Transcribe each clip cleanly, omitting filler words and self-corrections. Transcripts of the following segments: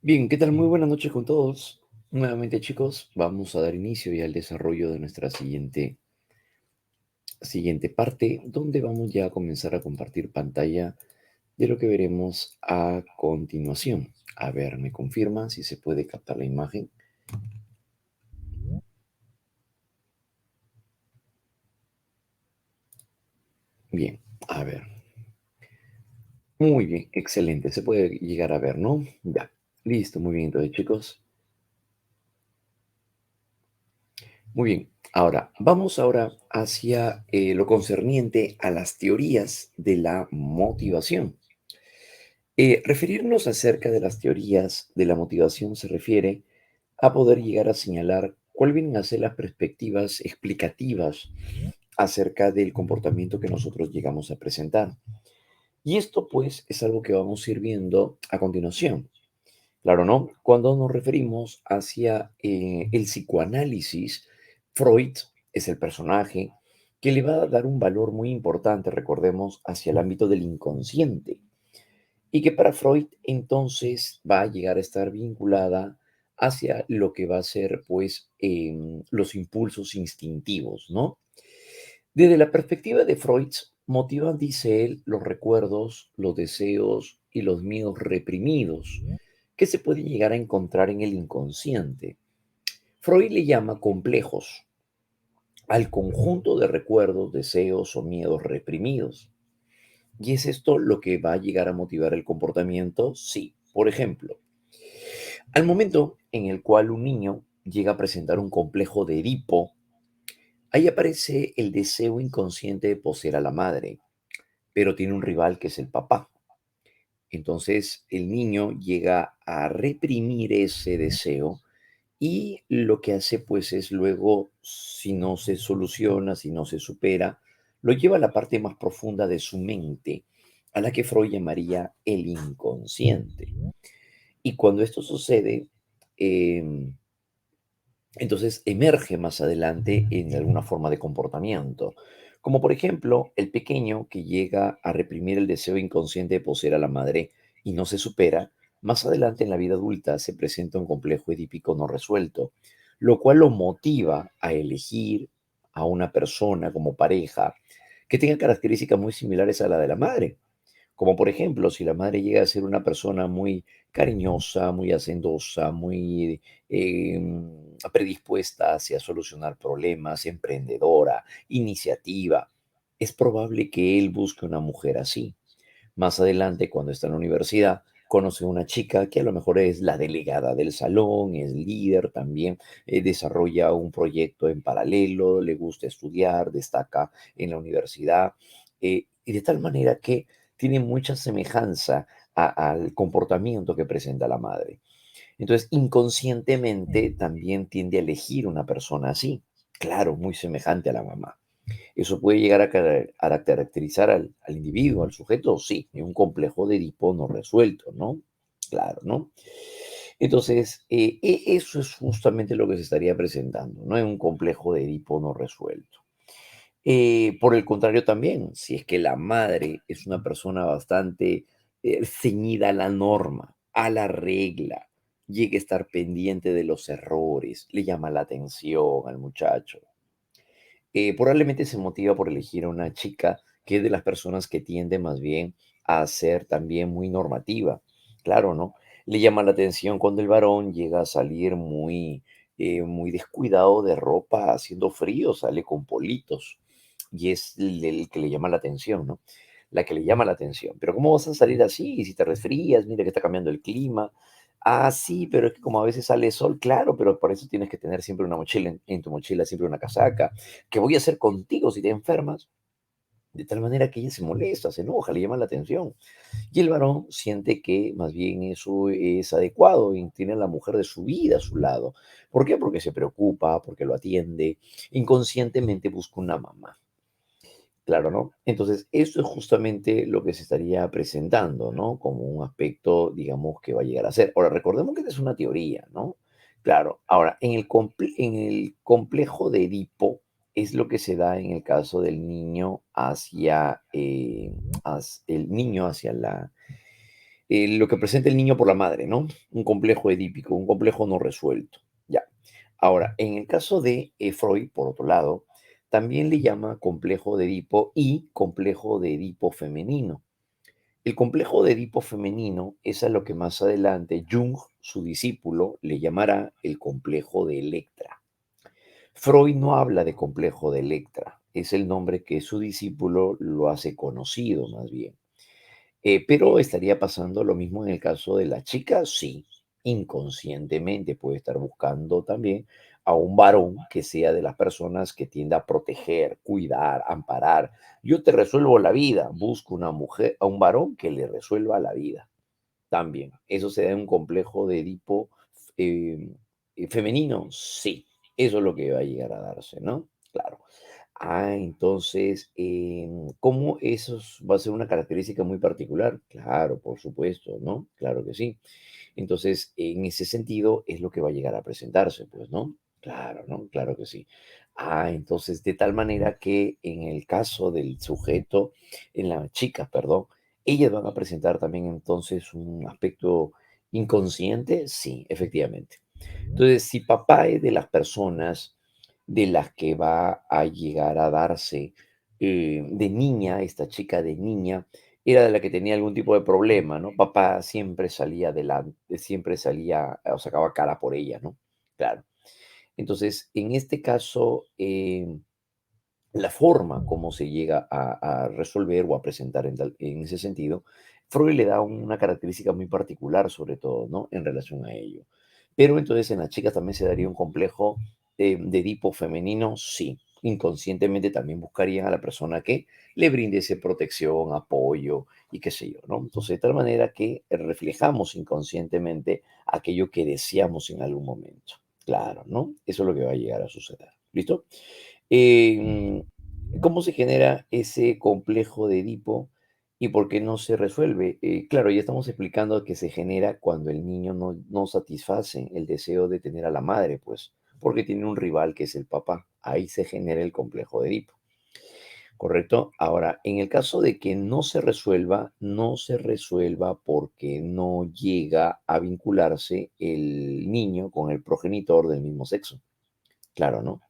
Bien, ¿qué tal? Muy buenas noches con todos. Nuevamente, chicos, vamos a dar inicio ya al desarrollo de nuestra siguiente parte, donde vamos ya a comenzar a compartir pantalla de lo que veremos a continuación. A ver, ¿me confirma si se puede captar la imagen? Bien, a ver. Muy bien, excelente. Se puede llegar a ver, ¿no? Ya, listo, muy bien. Entonces, chicos, muy bien. Vamos ahora hacia lo concerniente a las teorías de la motivación. Referirnos acerca de las teorías de la motivación se refiere a poder llegar a señalar cuál vienen a ser las perspectivas explicativas acerca del comportamiento que nosotros llegamos a presentar. Y esto pues es algo que vamos a ir viendo a continuación. Claro, ¿no? Cuando nos referimos hacia el psicoanálisis, Freud es el personaje que le va a dar un valor muy importante, recordemos, hacia el ámbito del inconsciente y que para Freud entonces va a llegar a estar vinculada hacia lo que va a ser pues los impulsos instintivos, ¿no? Desde la perspectiva de Freud, motivan, dice él, los recuerdos, los deseos y los miedos reprimidos que se pueden llegar a encontrar en el inconsciente. Freud le llama complejos al conjunto de recuerdos, deseos o miedos reprimidos. ¿Y es esto lo que va a llegar a motivar el comportamiento? Sí. Por ejemplo, al momento en el cual un niño llega a presentar un complejo de Edipo, ahí aparece el deseo inconsciente de poseer a la madre, pero tiene un rival que es el papá. Entonces el niño llega a reprimir ese deseo y lo que hace pues es luego, si no se soluciona, si no se supera, lo lleva a la parte más profunda de su mente, a la que Freud llamaría el inconsciente. Y cuando esto sucede, em, entonces emerge más adelante en alguna forma de comportamiento, como por ejemplo el pequeño que llega a reprimir el deseo inconsciente de poseer a la madre y no se supera, más adelante en la vida adulta se presenta un complejo edípico no resuelto, lo cual lo motiva a elegir a una persona como pareja que tenga características muy similares a la de la madre. Como por ejemplo, si la madre llega a ser una persona muy cariñosa, muy hacendosa, muy predispuesta hacia solucionar problemas, emprendedora, iniciativa, es probable que él busque una mujer así. Más adelante, cuando está en la universidad, conoce una chica que a lo mejor es la delegada del salón, es líder también, desarrolla un proyecto en paralelo, le gusta estudiar, destaca en la universidad, y de tal manera que tiene mucha semejanza al comportamiento que presenta la madre. Entonces, inconscientemente también tiende a elegir una persona así, claro, muy semejante a la mamá. ¿Eso puede llegar a caracterizar al individuo, al sujeto? Sí, es un complejo de Edipo no resuelto, ¿no? Claro, ¿no? Entonces, eso es justamente lo que se estaría presentando, ¿no? Es un complejo de Edipo no resuelto. Por el contrario también, si es que la madre es una persona bastante ceñida a la norma, a la regla, llega a estar pendiente de los errores, le llama la atención al muchacho, probablemente se motiva por elegir a una chica que es de las personas que tiende más bien a ser también muy normativa. Claro, ¿no? Le llama la atención cuando el varón llega a salir muy descuidado de ropa, haciendo frío, sale con politos. Y es el que le llama la atención, ¿no? La que le llama la atención. Pero ¿cómo vas a salir así? Si te resfrías, mira que está cambiando el clima. Ah, sí, pero es que como a veces sale sol, claro, pero por eso tienes que tener siempre una mochila, en tu mochila siempre una casaca. ¿Qué voy a hacer contigo si te enfermas? De tal manera que ella se molesta, se enoja, le llama la atención. Y el varón siente que más bien eso es adecuado y tiene a la mujer de su vida a su lado. ¿Por qué? Porque se preocupa, porque lo atiende. Inconscientemente busca una mamá. Claro, ¿no? Entonces, eso es justamente lo que se estaría presentando, ¿no? Como un aspecto, digamos, que va a llegar a ser. Ahora, recordemos que esta es una teoría, ¿no? Claro, ahora, en el complejo de Edipo es lo que se da en el caso del niño hacia, el niño hacia lo que presenta el niño por la madre, ¿no? Un complejo edípico, un complejo no resuelto. Ya. Ahora, en el caso de Freud, por otro lado, también le llama complejo de Edipo y complejo de Edipo femenino. El complejo de Edipo femenino es a lo que más adelante Jung, su discípulo, le llamará el complejo de Electra. Freud no habla de complejo de Electra, es el nombre que su discípulo lo hace conocido más bien. Pero estaría pasando lo mismo en el caso de la chica, sí, inconscientemente puede estar buscando también a un varón que sea de las personas que tienda a proteger, cuidar, amparar. Yo te resuelvo la vida, busco una mujer, a un varón que le resuelva la vida también. Eso se da en un complejo de Edipo eh, femenino, sí, eso es lo que va a llegar a darse, ¿no? Claro. Entonces, ¿cómo va a ser una característica muy particular? Claro, por supuesto, ¿no? Claro que sí. Entonces, en ese sentido, es lo que va a llegar a presentarse, pues, ¿no? Claro, ¿no? Claro que sí. Entonces, de tal manera que en el caso del sujeto, en la chica, perdón, ellas van a presentar también entonces un aspecto inconsciente, sí, efectivamente. Entonces, si papá es de las personas de las que va a llegar a darse de niña, esta chica de niña, era de la que tenía algún tipo de problema, ¿no? Papá siempre salía adelante, siempre salía o sacaba cara por ella, ¿no? Claro. Entonces, en este caso, la forma como se llega a resolver o a presentar en ese sentido, Freud le da una característica muy particular, sobre todo, ¿no? En relación a ello. Pero entonces en las chicas también se daría un complejo de Edipo femenino, sí. Inconscientemente también buscarían a la persona que le brinde esa protección, apoyo y qué sé yo, ¿no? Entonces, de tal manera que reflejamos inconscientemente aquello que deseamos en algún momento. Claro, ¿no? Eso es lo que va a llegar a suceder. ¿Listo? ¿Cómo se genera ese complejo de Edipo y por qué no se resuelve? Claro, ya estamos explicando que se genera cuando el niño no satisface el deseo de tener a la madre, pues, porque tiene un rival que es el papá. Ahí se genera el complejo de Edipo, ¿correcto? Ahora, en el caso de que no se resuelva, no se resuelva porque no llega a vincularse el niño con el progenitor del mismo sexo. Claro, ¿no?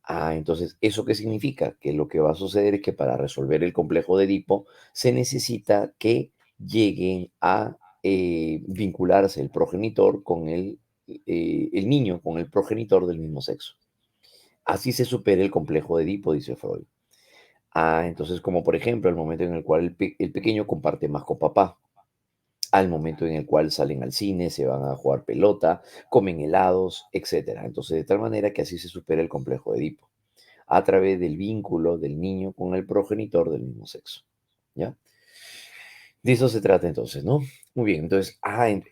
Entonces, ¿eso qué significa? Que lo que va a suceder es que para resolver el complejo de Edipo se necesita que lleguen a vincularse el progenitor con el niño, con el progenitor del mismo sexo. Así se supera el complejo de Edipo, dice Freud. Entonces, como por ejemplo, el momento en el cual el pequeño comparte más con papá, al momento en el cual salen al cine, se van a jugar pelota, comen helados, etcétera. Entonces, de tal manera que así se supera el complejo de Edipo a través del vínculo del niño con el progenitor del mismo sexo. ¿Ya? De eso se trata entonces, ¿no? Muy bien, entonces,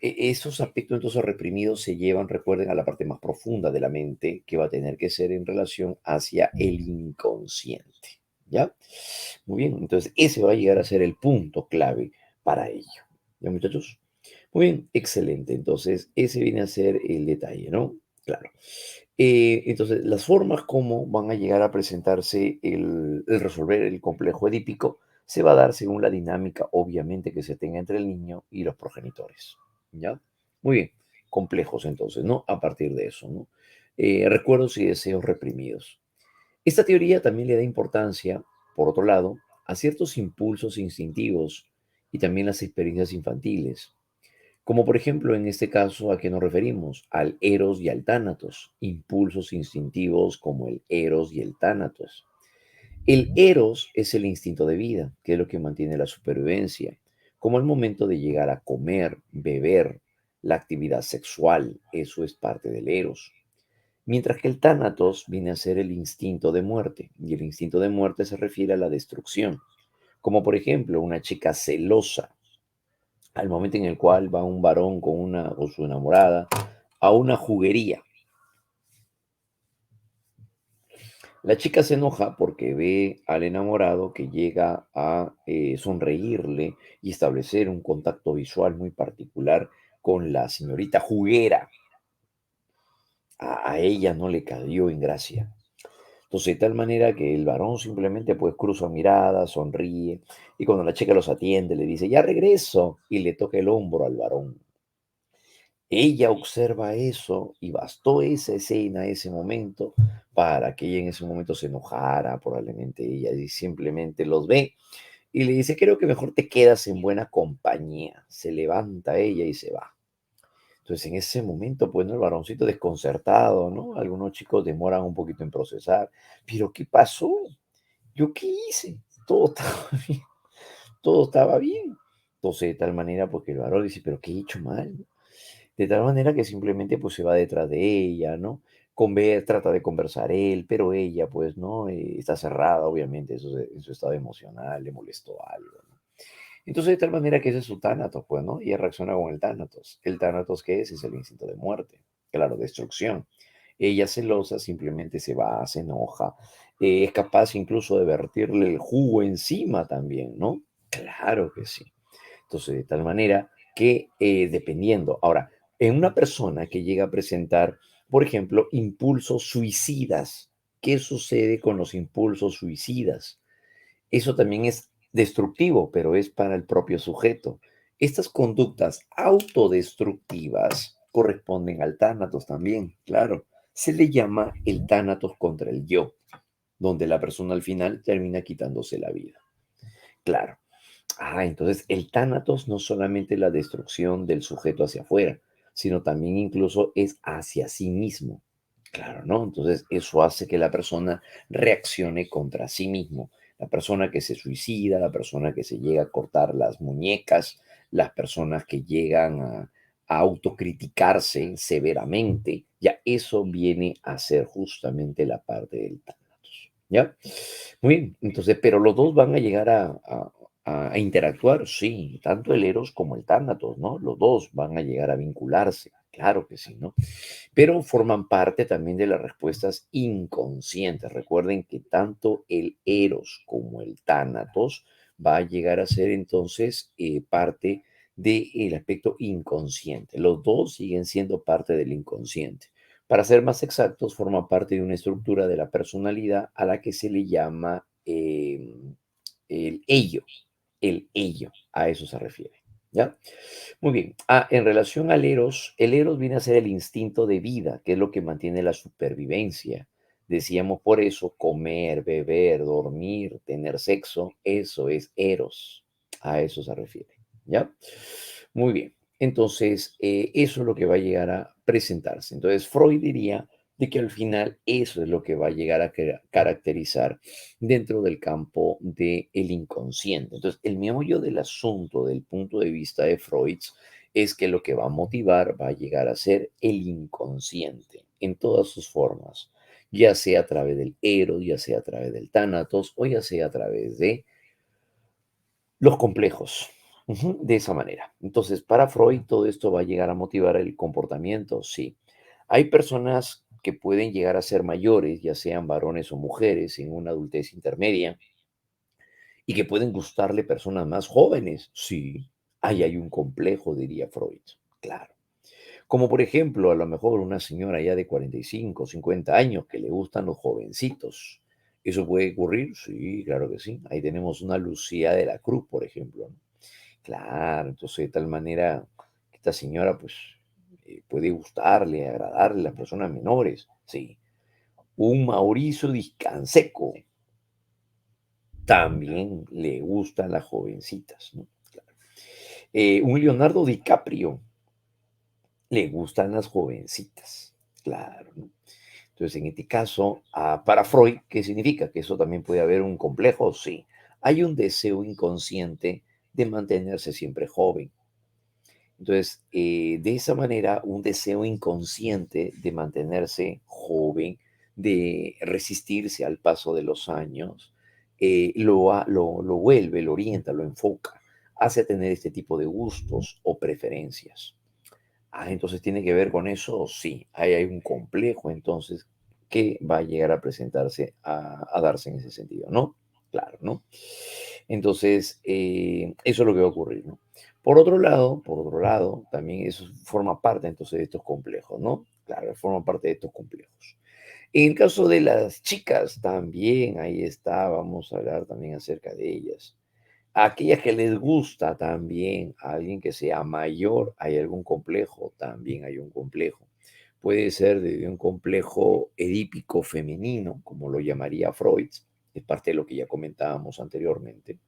esos aspectos entonces reprimidos se llevan, recuerden, a la parte más profunda de la mente que va a tener que ser en relación hacia el inconsciente. ¿Ya? Muy bien, entonces ese va a llegar a ser el punto clave para ello. ¿Ya, muchachos? Muy bien, excelente. Entonces, ese viene a ser el detalle, ¿no? Claro. Entonces, las formas como van a llegar a presentarse el resolver el complejo edípico se va a dar según la dinámica, obviamente, que se tenga entre el niño y los progenitores. ¿Ya? Muy bien, complejos entonces, ¿no? A partir de eso, ¿no? Recuerdos y deseos reprimidos. Esta teoría también le da importancia, por otro lado, a ciertos impulsos instintivos y también las experiencias infantiles. Como por ejemplo, en este caso, ¿a qué nos referimos? Al eros y al tánatos, impulsos instintivos como el eros y el tánatos. El eros es el instinto de vida, que es lo que mantiene la supervivencia, como el momento de llegar a comer, beber, la actividad sexual, eso es parte del eros. Mientras que el tánatos viene a ser el instinto de muerte, y el instinto de muerte se refiere a la destrucción, como por ejemplo una chica celosa al momento en el cual va un varón con su enamorada a una juguería. La chica se enoja porque ve al enamorado que llega a sonreírle y establecer un contacto visual muy particular con la señorita juguera. A ella no le cayó en gracia. Entonces, de tal manera que el varón simplemente pues cruza miradas, sonríe, y cuando la chica los atiende, le dice, ya regreso, y le toca el hombro al varón. Ella observa eso y bastó esa escena, ese momento, para que ella en ese momento se enojara, probablemente ella y simplemente los ve y le dice, creo que mejor te quedas en buena compañía. Se levanta ella y se va. Entonces, en ese momento, pues, ¿no? El varoncito desconcertado, ¿no? Algunos chicos demoran un poquito en procesar. ¿Pero qué pasó? ¿Yo qué hice? Todo estaba bien, todo estaba bien. Entonces, de tal manera, porque el varón dice, ¿pero qué he hecho mal? De tal manera que simplemente, pues, se va detrás de ella, ¿no? Trata de conversar él, pero ella, pues, ¿no? Está cerrada, obviamente, en su estado emocional, le molestó algo, ¿no? Entonces, de tal manera que ese es su tánatos, pues, ¿no? Y ella reacciona con el tánatos. ¿El tánatos qué es? Es el instinto de muerte, claro, destrucción. Ella celosa simplemente se va, se enoja, es capaz incluso de vertirle el jugo encima también, ¿no? Claro que sí. Entonces, de tal manera que dependiendo. Ahora, en una persona que llega a presentar, por ejemplo, impulsos suicidas, ¿qué sucede con los impulsos suicidas? Eso también es destructivo, pero es para el propio sujeto. Estas conductas autodestructivas corresponden al tánatos también, claro. Se le llama el tánatos contra el yo, donde la persona al final termina quitándose la vida. Claro. Entonces el tánatos no solamente la destrucción del sujeto hacia afuera, sino también incluso es hacia sí mismo. Claro, ¿no? Entonces eso hace que la persona reaccione contra sí mismo. La persona que se suicida, la persona que se llega a cortar las muñecas, las personas que llegan a autocriticarse severamente, ya eso viene a ser justamente la parte del tánatos. ¿Ya? Muy bien, entonces, pero los dos van a llegar a interactuar, sí, tanto el Eros como el Tánatos, ¿no? Los dos van a llegar a vincularse, claro que sí, ¿no? Pero forman parte también de las respuestas inconscientes. Recuerden que tanto el Eros como el Tánatos va a llegar a ser entonces parte del aspecto inconsciente. Los dos siguen siendo parte del inconsciente. Para ser más exactos, forma parte de una estructura de la personalidad a la que se le llama el ello. El ello, a eso se refiere. ¿Ya? Muy bien. En relación al Eros, el Eros viene a ser el instinto de vida, que es lo que mantiene la supervivencia. Decíamos por eso, comer, beber, dormir, tener sexo, eso es Eros. A eso se refiere. ¿Ya? Muy bien. Entonces, eso es lo que va a llegar a presentarse. Entonces, Freud diría de que al final eso es lo que va a llegar a caracterizar dentro del campo del inconsciente. Entonces, el meollo del asunto, del punto de vista de Freud, es que lo que va a motivar va a llegar a ser el inconsciente en todas sus formas, ya sea a través del eros, ya sea a través del tánatos o ya sea a través de los complejos. Ujú, de esa manera. Entonces, para Freud, todo esto va a llegar a motivar el comportamiento, sí. Hay personas que pueden llegar a ser mayores, ya sean varones o mujeres, en una adultez intermedia, y que pueden gustarle personas más jóvenes. Sí, ahí hay un complejo, diría Freud. Claro. Como por ejemplo, a lo mejor una señora ya de 45, 50 años que le gustan los jovencitos. ¿Eso puede ocurrir? Sí, claro que sí. Ahí tenemos una Lucía de la Cruz, por ejemplo, ¿no? Claro, entonces de tal manera que esta señora pues puede gustarle, agradarle a las personas menores. Sí. Un Mauricio Discanseco también le gustan las jovencitas, ¿no? Claro. Un Leonardo DiCaprio le gustan las jovencitas, claro, ¿no? Entonces, en este caso, para Freud, ¿qué significa? ¿Que eso también puede haber un complejo? Sí. Hay un deseo inconsciente de mantenerse siempre joven. Entonces, de esa manera, un deseo inconsciente de mantenerse joven, de resistirse al paso de los años, lo vuelve, lo orienta, lo enfoca, hace tener este tipo de gustos o preferencias. Entonces tiene que ver con eso, sí, ahí hay un complejo entonces que va a llegar a presentarse, a darse en ese sentido, ¿no? Claro, ¿no? Entonces, eso es lo que va a ocurrir, ¿no? Por otro lado, también eso forma parte entonces de estos complejos, ¿no? Claro, forma parte de estos complejos. En el caso de las chicas, también ahí está, vamos a hablar también acerca de ellas. A aquellas que les gusta también a alguien que sea mayor, hay algún complejo, también hay un complejo. Puede ser de un complejo edípico femenino, como lo llamaría Freud, es parte de lo que ya comentábamos anteriormente.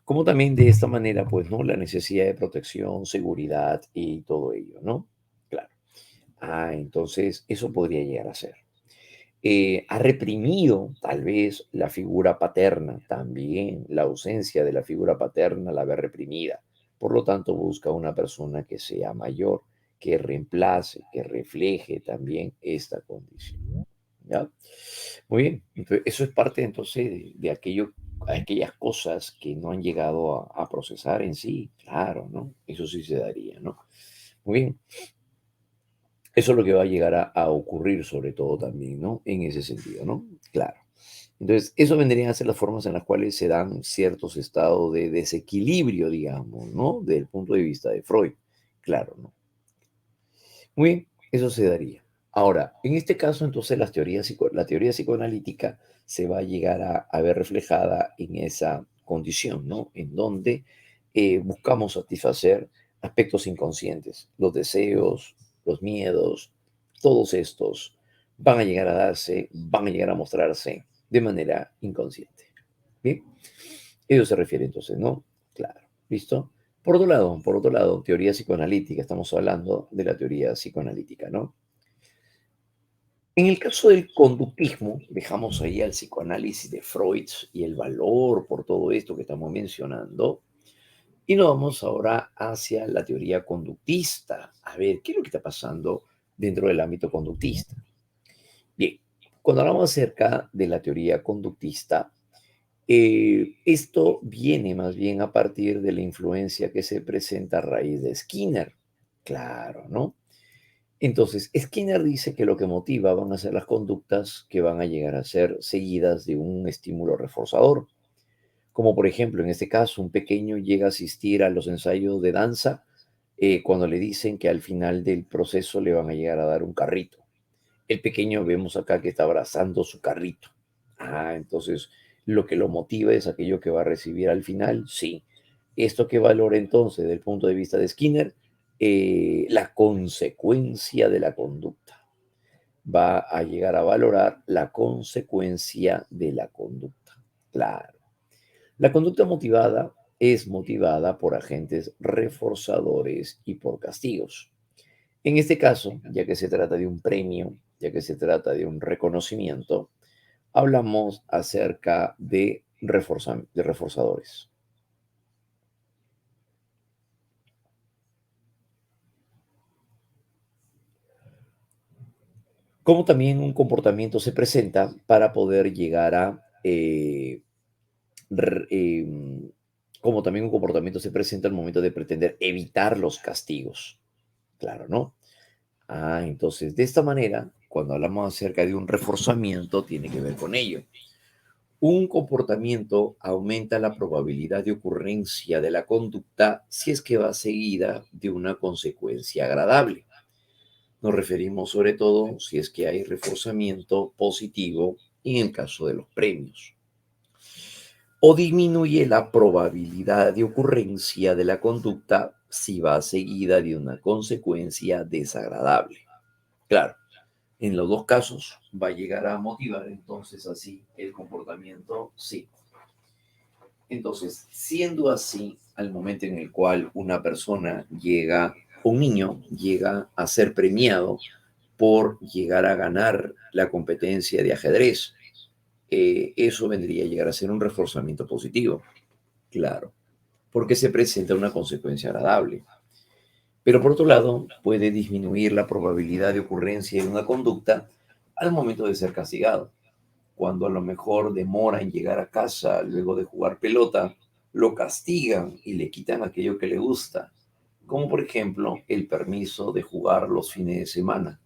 Como también de esta manera, pues, ¿no? La necesidad de protección, seguridad y todo ello, ¿no? Claro. Entonces, eso podría llegar a ser. Ha reprimido tal vez la figura paterna, también la ausencia de la figura paterna la ve reprimida. Por lo tanto, busca una persona que sea mayor, que reemplace, que refleje también esta condición. ¿Ya? Muy bien, entonces, eso es parte entonces de aquello, aquellas cosas que no han llegado a procesar en sí, claro, ¿no? Eso sí se daría, ¿no? Muy bien, eso es lo que va a llegar a ocurrir sobre todo también, ¿no? En ese sentido, ¿no? Claro. Entonces, eso vendrían a ser las formas en las cuales se dan ciertos estados de desequilibrio, digamos, ¿no? Desde el punto de vista de Freud. Claro, ¿no? Muy bien, eso se daría. Ahora, en este caso, entonces, la teoría psicoanalítica se va a llegar a ver reflejada en esa condición, ¿no? En donde buscamos satisfacer aspectos inconscientes, los deseos, los miedos, todos estos van a llegar a darse, van a llegar a mostrarse de manera inconsciente. ¿Bien? Eso se refiere entonces, ¿no? Claro, ¿listo? Por otro lado, teoría psicoanalítica, estamos hablando de la teoría psicoanalítica, ¿no? En el caso del conductismo, dejamos ahí al psicoanálisis de Freud y el valor por todo esto que estamos mencionando, y nos vamos ahora hacia la teoría conductista. A ver, ¿qué es lo que está pasando dentro del ámbito conductista? Bien, cuando hablamos acerca de la teoría conductista, esto viene más bien a partir de la influencia que se presenta a raíz de Skinner. Claro, ¿no? Entonces, Skinner dice que lo que motiva van a ser las conductas que van a llegar a ser seguidas de un estímulo reforzador. Como por ejemplo, en este caso, un pequeño llega a asistir a los ensayos de danza cuando le dicen que al final del proceso le van a llegar a dar un carrito. El pequeño vemos acá que está abrazando su carrito. Entonces lo que lo motiva es aquello que va a recibir al final, sí. ¿Esto qué valora entonces desde el punto de vista de Skinner? La consecuencia de la conducta. Va a llegar a valorar la consecuencia de la conducta. Claro. La conducta motivada es motivada por agentes reforzadores y por castigos. En este caso, ya que se trata de un premio, ya que se trata de un reconocimiento, hablamos acerca de, de reforzadores. Como también un comportamiento se presenta para poder llegar a, r- em, como también un comportamiento se presenta al momento de pretender evitar los castigos. Claro, ¿no? Entonces, de esta manera, cuando hablamos acerca de un reforzamiento, tiene que ver con ello. Un comportamiento aumenta la probabilidad de ocurrencia de la conducta si es que va seguida de una consecuencia agradable. Nos referimos sobre todo si es que hay reforzamiento positivo en el caso de los premios. O disminuye la probabilidad de ocurrencia de la conducta si va seguida de una consecuencia desagradable. Claro, en los dos casos va a llegar a motivar entonces así el comportamiento, sí. Entonces, siendo así, al momento en el cual una persona llega, un niño llega a ser premiado por llegar a ganar la competencia de ajedrez, eso vendría a llegar a ser un reforzamiento positivo, claro, porque se presenta una consecuencia agradable. Pero por otro lado, puede disminuir la probabilidad de ocurrencia de una conducta al momento de ser castigado. Cuando a lo mejor demora en llegar a casa luego de jugar pelota, lo castigan y le quitan aquello que le gusta, como por ejemplo el permiso de jugar los fines de semana.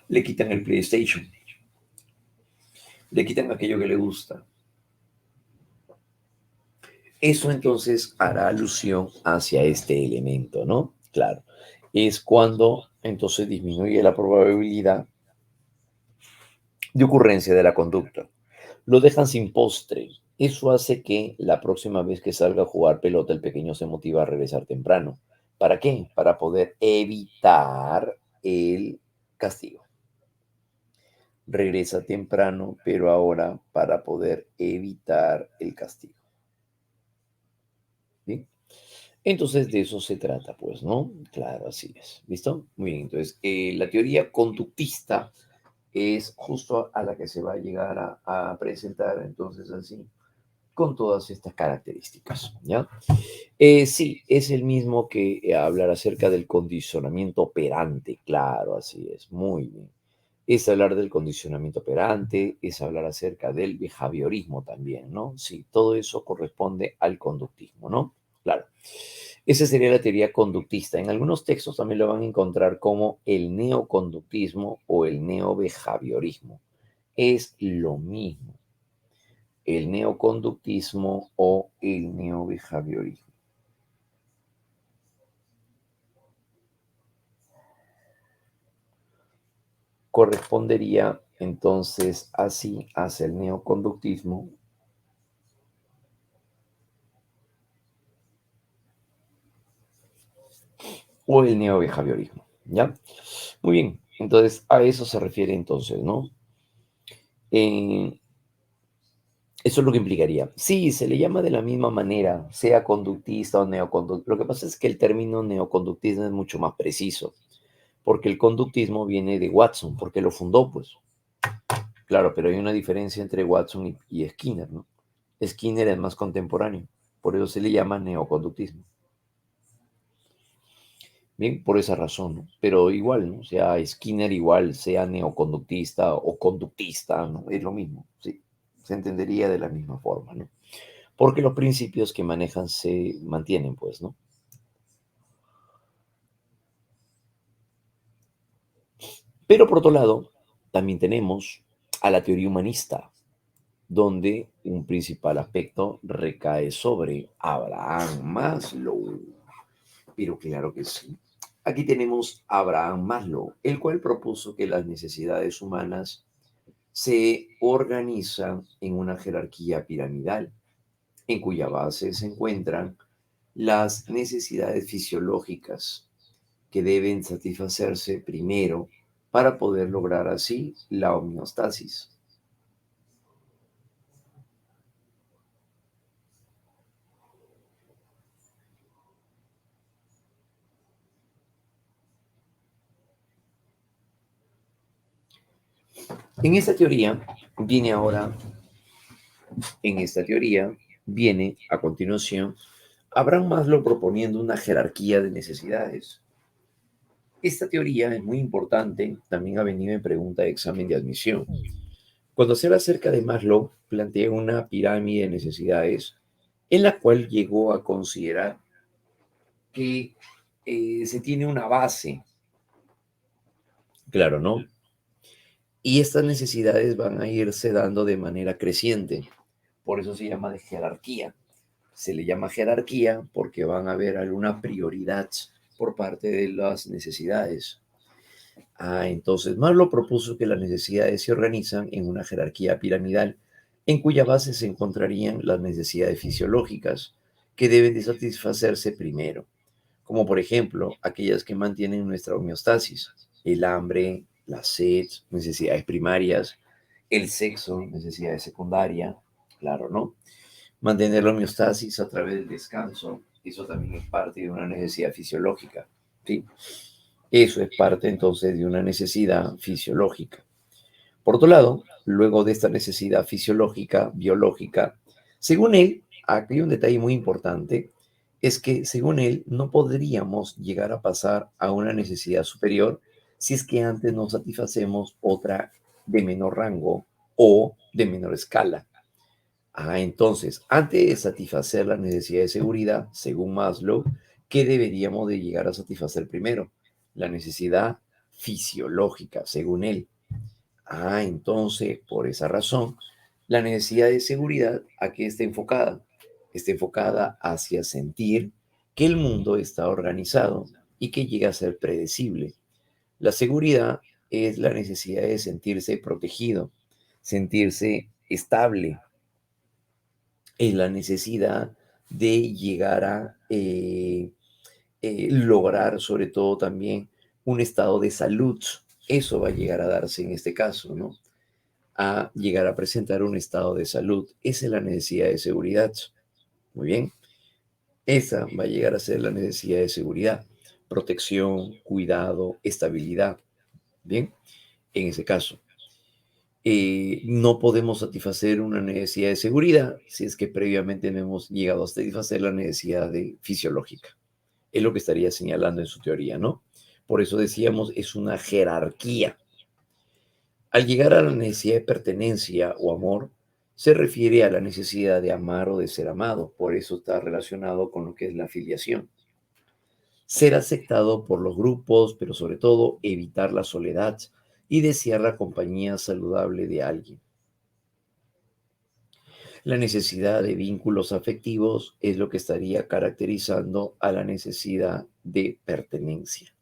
Le quitan el PlayStation, le quitan aquello que le gusta. Eso entonces hará alusión hacia este elemento, ¿no? Claro. es cuando entonces disminuye la probabilidad de ocurrencia de la conducta. Lo dejan sin postre. Eso hace que la próxima vez que salga a jugar pelota, el pequeño se motiva a regresar temprano. ¿Para qué? Para poder evitar el castigo. Regresa temprano, pero ahora para poder evitar el castigo. ¿Bien? Entonces de eso se trata, pues, ¿no? Claro, así es. ¿Listo? Muy bien. Entonces, la teoría conductista es justo a la que se va a llegar a presentar, entonces, así, con todas estas características, ¿ya? Sí, es el mismo que hablar acerca del condicionamiento operante, claro, así es, muy bien. Es hablar del condicionamiento operante, es hablar acerca del behaviorismo también, ¿no? Sí, todo eso corresponde al conductismo, ¿no? Claro. Esa sería la teoría conductista. En algunos textos también lo van a encontrar como el neoconductismo o el neobehaviorismo. Es lo mismo, el neoconductismo o el neobehaviorismo. Correspondería entonces así hacia el neoconductismo o el neobehaviorismo, ¿ya? Muy bien, entonces a eso se refiere entonces, ¿no? Eh, Eso es lo que implicaría. Sí, se le llama de la misma manera, sea conductista o neoconductista. Lo que pasa es que el término neoconductismo es mucho más preciso, porque el conductismo viene de Watson, porque lo fundó, pues. Claro, pero hay una diferencia entre Watson y Skinner, ¿no? Skinner es más contemporáneo, por eso se le llama neoconductismo. Bien, por esa razón, ¿no? Pero igual, ¿no? Sea Skinner igual, sea neoconductista o conductista, ¿no? Es lo mismo, sí. Se entendería de la misma forma, ¿no? Porque los principios que manejan se mantienen, pues, ¿no? Pero por otro lado, también tenemos a la teoría humanista, donde un principal aspecto recae sobre Abraham Maslow. Pero claro que sí. Aquí tenemos a Abraham Maslow, el cual propuso que las necesidades humanas se organizan en una jerarquía piramidal, en cuya base se encuentran las necesidades fisiológicas que deben satisfacerse primero para poder lograr así la homeostasis. En esta teoría viene ahora, en esta teoría viene a continuación Abraham Maslow proponiendo una jerarquía de necesidades. Esta teoría es muy importante, también ha venido en pregunta de examen de admisión. Cuando se habla acerca de Maslow, plantea una pirámide de necesidades en la cual llegó a considerar que se tiene una base, claro, ¿no? Y estas necesidades van a irse dando de manera creciente. Por eso se llama de jerarquía. Se le llama jerarquía porque van a haber alguna prioridad por parte de las necesidades. Entonces Maslow propuso que las necesidades se organizan en una jerarquía piramidal en cuya base se encontrarían las necesidades fisiológicas que deben de satisfacerse primero, como por ejemplo aquellas que mantienen nuestra homeostasis, el hambre, la sed, necesidades primarias, el sexo, necesidades secundarias, claro, ¿no? Mantener la homeostasis a través del descanso, eso también es parte de una necesidad fisiológica, ¿sí? Eso es parte entonces de una necesidad fisiológica. Por otro lado, luego de esta necesidad fisiológica, biológica, según él, aquí hay un detalle muy importante, es que según él no podríamos llegar a pasar a una necesidad superior si es que antes no satisfacemos otra de menor rango o de menor escala. Entonces, antes de satisfacer la necesidad de seguridad, según Maslow, ¿qué deberíamos de llegar a satisfacer primero? La necesidad fisiológica, según él. Entonces, por esa razón, la necesidad de seguridad, ¿a qué está enfocada? Está enfocada hacia sentir que el mundo está organizado y que llega a ser predecible. La seguridad es la necesidad de sentirse protegido, sentirse estable, es la necesidad de llegar a lograr sobre todo también un estado de salud. Eso va a llegar a darse en este caso, ¿no? A llegar a presentar un estado de salud. Esa es la necesidad de seguridad. Muy bien. Esa va a llegar a ser la necesidad de seguridad. Protección, cuidado, estabilidad. Bien, en ese caso. No podemos satisfacer una necesidad de seguridad si es que previamente no hemos llegado a satisfacer la necesidad fisiológica. Es lo que estaría señalando en su teoría, ¿no? Por eso decíamos, es una jerarquía. Al llegar a la necesidad de pertenencia o amor, se refiere a la necesidad de amar o de ser amado. Por eso está relacionado con lo que es la afiliación. Ser aceptado por los grupos, pero sobre todo evitar la soledad y desear la compañía saludable de alguien. La necesidad de vínculos afectivos es lo que estaría caracterizando a la necesidad de pertenencia.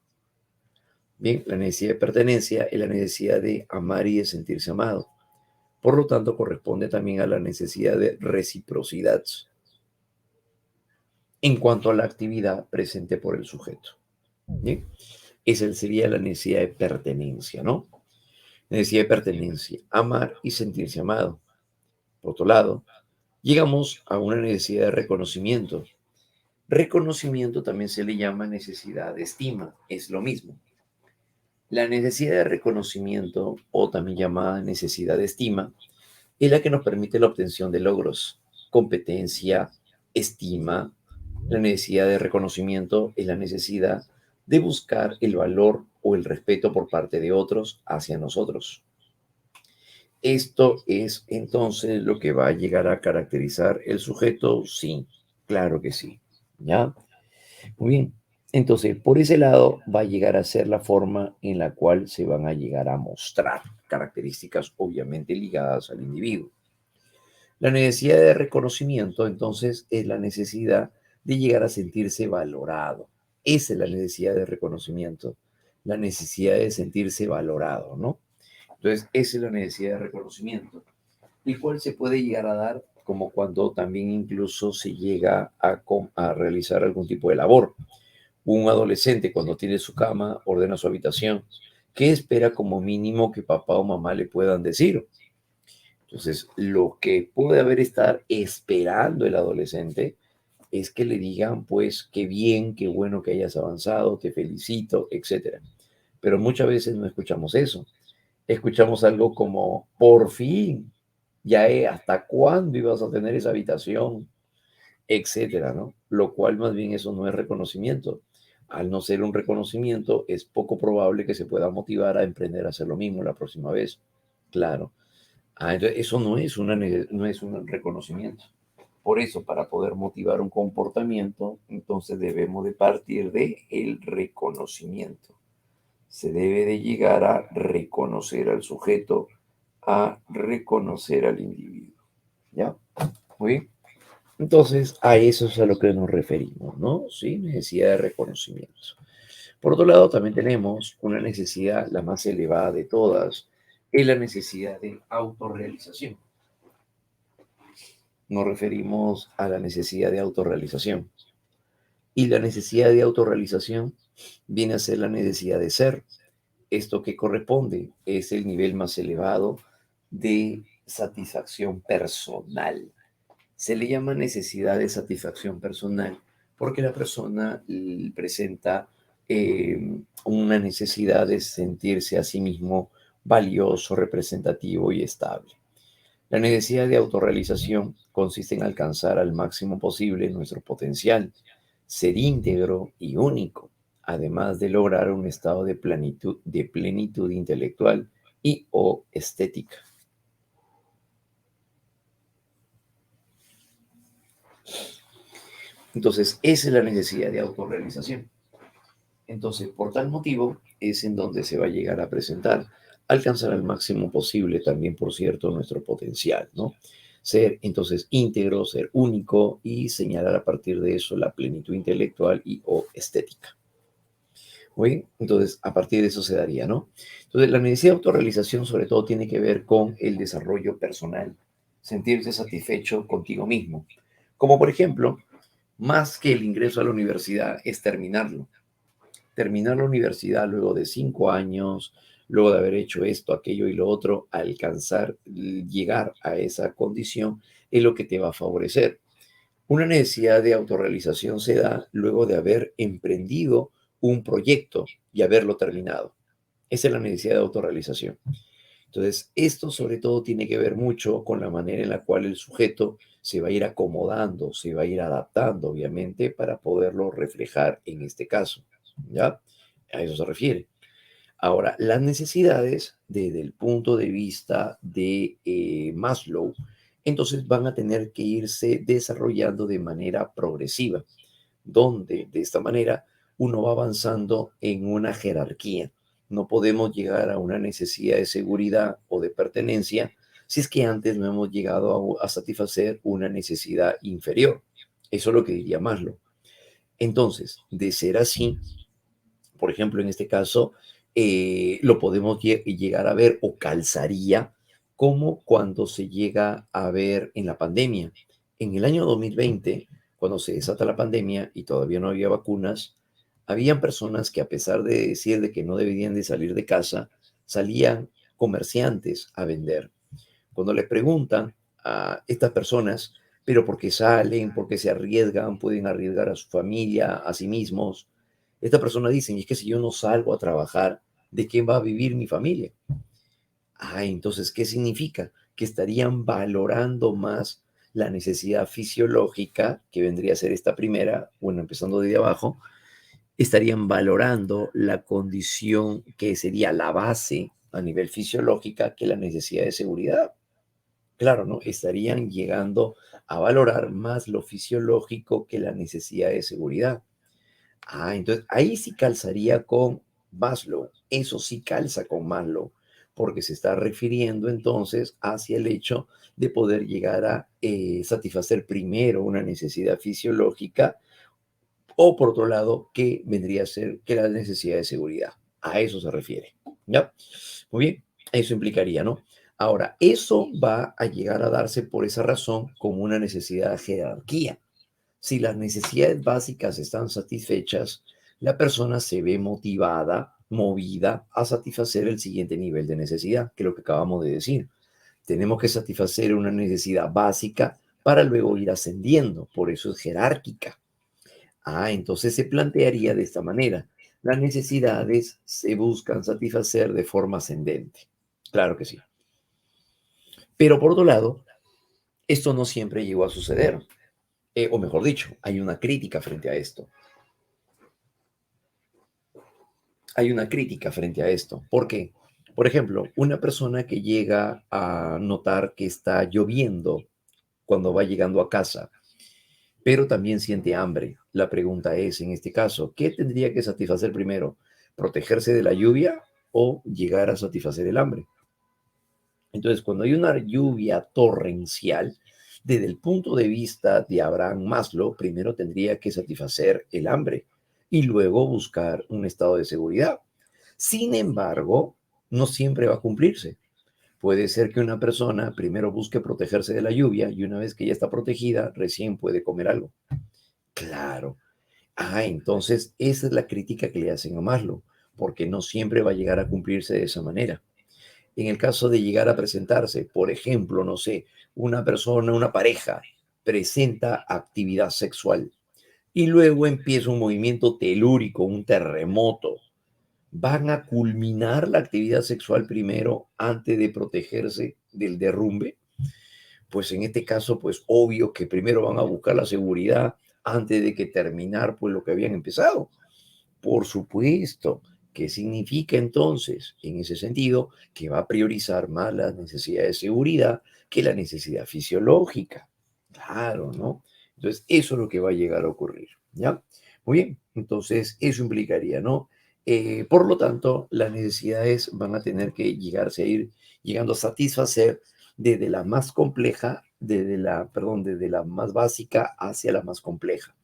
Bien, la necesidad de pertenencia es la necesidad de amar y de sentirse amado. Por lo tanto, corresponde también a la necesidad de reciprocidad en cuanto a la actividad presente por el sujeto. Bien, esa sería la necesidad de pertenencia, ¿no? Necesidad de pertenencia, amar y sentirse amado. Por otro lado, llegamos a una necesidad de reconocimiento. Reconocimiento también se le llama necesidad de estima, es lo mismo. La necesidad de reconocimiento, o también llamada necesidad de estima, es la que nos permite la obtención de logros, competencia, estima. La necesidad de reconocimiento es la necesidad de buscar el valor o el respeto por parte de otros hacia nosotros. Esto es entonces lo que va a llegar a caracterizar el sujeto, sí, claro que sí, ¿ya? Muy bien. Entonces, por ese lado va a llegar a ser la forma en la cual se van a llegar a mostrar características obviamente ligadas al individuo. La necesidad de reconocimiento, entonces, es la necesidad de llegar a sentirse valorado. Esa es la necesidad de reconocimiento, la necesidad de sentirse valorado, ¿no? Entonces, esa es la necesidad de reconocimiento, el cual se puede llegar a dar como cuando también incluso se llega a realizar algún tipo de labor. Un adolescente cuando tiene su cama, ordena su habitación. ¿Qué espera como mínimo que papá o mamá le puedan decir? Entonces, lo que puede haber estar esperando el adolescente es que le digan, pues, qué bien, qué bueno que hayas avanzado, te felicito, etcétera. Pero muchas veces no escuchamos eso. Escuchamos algo como, por fin, ¿hasta cuándo ibas a tener esa habitación? Etcétera, ¿no? Lo cual más bien eso no es reconocimiento. Al no ser un reconocimiento, es poco probable que se pueda motivar a emprender a hacer lo mismo la próxima vez. Claro. Entonces eso no es un reconocimiento. Por eso, para poder motivar un comportamiento, entonces debemos de partir de el reconocimiento. Se debe de llegar a reconocer al sujeto, a reconocer al individuo. ¿Ya? Muy bien. Entonces, a eso es a lo que nos referimos, ¿no? Sí, necesidad de reconocimiento. Por otro lado, también tenemos una necesidad, la más elevada de todas, es la necesidad de autorrealización. Nos referimos a la necesidad de autorrealización. Y la necesidad de autorrealización viene a ser la necesidad de ser. Esto que corresponde es el nivel más elevado de satisfacción personal. Se le llama necesidad de satisfacción personal porque la persona presenta una necesidad de sentirse a sí mismo valioso, representativo y estable. La necesidad de autorrealización consiste en alcanzar al máximo posible nuestro potencial, ser íntegro y único, además de lograr un estado de plenitud intelectual y o estética. Entonces, esa es la necesidad de autorrealización. Entonces, por tal motivo, es en donde se va a llegar a presentar, alcanzar al máximo posible también, por cierto, nuestro potencial, ¿no? Ser entonces íntegro, ser único y señalar a partir de eso la plenitud intelectual y o estética. Muy bien, entonces a partir de eso se daría, ¿no? Entonces la necesidad de autorrealización sobre todo tiene que ver con el desarrollo personal, sentirse satisfecho contigo mismo. Como por ejemplo, más que el ingreso a la universidad es terminarlo. Terminar la universidad luego de 5 años, luego de haber hecho esto, aquello y lo otro, alcanzar, llegar a esa condición es lo que te va a favorecer. Una necesidad de autorrealización se da luego de haber emprendido un proyecto y haberlo terminado. Esa es la necesidad de autorrealización. Entonces, esto sobre todo tiene que ver mucho con la manera en la cual el sujeto se va a ir acomodando, se va a ir adaptando, obviamente, para poderlo reflejar en este caso. ¿Ya? A eso se refiere. Ahora, las necesidades desde el punto de vista de Maslow, entonces van a tener que irse desarrollando de manera progresiva, donde de esta manera uno va avanzando en una jerarquía. No podemos llegar a una necesidad de seguridad o de pertenencia si es que antes no hemos llegado a satisfacer una necesidad inferior. Eso es lo que diría Maslow. Entonces, de ser así, por ejemplo, en este caso, lo podemos llegar a ver o calzaría como cuando se llega a ver en la pandemia. En el año 2020, cuando se desata la pandemia y todavía no había vacunas, habían personas que a pesar de decir de que no debían de salir de casa, salían comerciantes a vender. Cuando le preguntan a estas personas, pero por qué salen, por qué se arriesgan, pueden arriesgar a su familia, a sí mismos, estas personas dicen, y es que si yo no salgo a trabajar, ¿de quién va a vivir mi familia? Ah, entonces, ¿qué significa? Que estarían valorando más la necesidad fisiológica, que vendría a ser esta primera, bueno, empezando desde abajo, estarían valorando la condición que sería la base a nivel fisiológica que la necesidad de seguridad. Claro, ¿no? Estarían llegando a valorar más lo fisiológico que la necesidad de seguridad. Ah, entonces ahí sí calzaría con Maslow. Eso sí calza con Maslow, porque se está refiriendo entonces hacia el hecho de poder llegar a satisfacer primero una necesidad fisiológica o por otro lado, que vendría a ser que la necesidad de seguridad. A eso se refiere. ¿Ya? Muy bien, eso implicaría, ¿no? Ahora, eso va a llegar a darse por esa razón como una necesidad de jerarquía. Si las necesidades básicas están satisfechas, la persona se ve motivada, movida a satisfacer el siguiente nivel de necesidad, que es lo que acabamos de decir. Tenemos que satisfacer una necesidad básica para luego ir ascendiendo, por eso es jerárquica. Ah, entonces se plantearía de esta manera. Las necesidades se buscan satisfacer de forma ascendente. Claro que sí. Pero por otro lado, esto no siempre llegó a suceder. O mejor dicho, hay una crítica frente a esto. Hay una crítica frente a esto. ¿Por qué? Por ejemplo, una persona que llega a notar que está lloviendo cuando va llegando a casa, pero también siente hambre. La pregunta es, en este caso, ¿qué tendría que satisfacer primero? ¿Protegerse de la lluvia o llegar a satisfacer el hambre? Entonces, cuando hay una lluvia torrencial, desde el punto de vista de Abraham Maslow, primero tendría que satisfacer el hambre y luego buscar un estado de seguridad. Sin embargo, no siempre va a cumplirse. Puede ser que una persona primero busque protegerse de la lluvia y una vez que ya está protegida, recién puede comer algo. Claro. Ah, entonces esa es la crítica que le hacen a Maslow, porque no siempre va a llegar a cumplirse de esa manera. En el caso de llegar a presentarse, por ejemplo, no sé, una persona, una pareja, presenta actividad sexual y luego empieza un movimiento telúrico, un terremoto. ¿Van a culminar la actividad sexual primero antes de protegerse del derrumbe? Pues en este caso, pues obvio que primero van a buscar la seguridad antes de que terminar pues lo que habían empezado. Por supuesto. ¿Qué significa entonces? En ese sentido, que va a priorizar más la necesidad de seguridad que la necesidad fisiológica. Claro, ¿no? Entonces, eso es lo que va a llegar a ocurrir, ¿ya? Muy bien, entonces eso implicaría, ¿no? Por lo tanto, las necesidades van a tener que llegarse a ir llegando a satisfacer desde la más compleja, desde la más básica hacia la más compleja.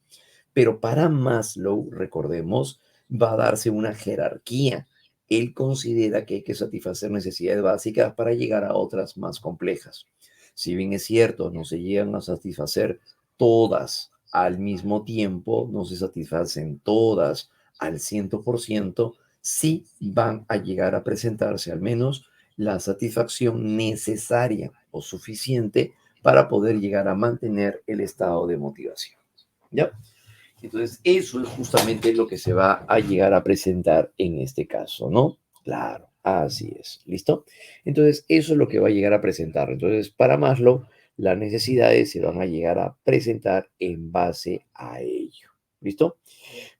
Pero para Maslow, recordemos, va a darse una jerarquía. Él considera que hay que satisfacer necesidades básicas para llegar a otras más complejas. Si bien es cierto, no se llegan a satisfacer todas al mismo tiempo, no se satisfacen todas al 100%, sí van a llegar a presentarse al menos la satisfacción necesaria o suficiente para poder llegar a mantener el estado de motivación. ¿Ya? Entonces, eso es justamente lo que se va a llegar a presentar en este caso, ¿no? Claro, así es. ¿Listo? Entonces, eso es lo que va a llegar a presentar. Entonces, para Maslow, las necesidades se van a llegar a presentar en base a ello. ¿Listo?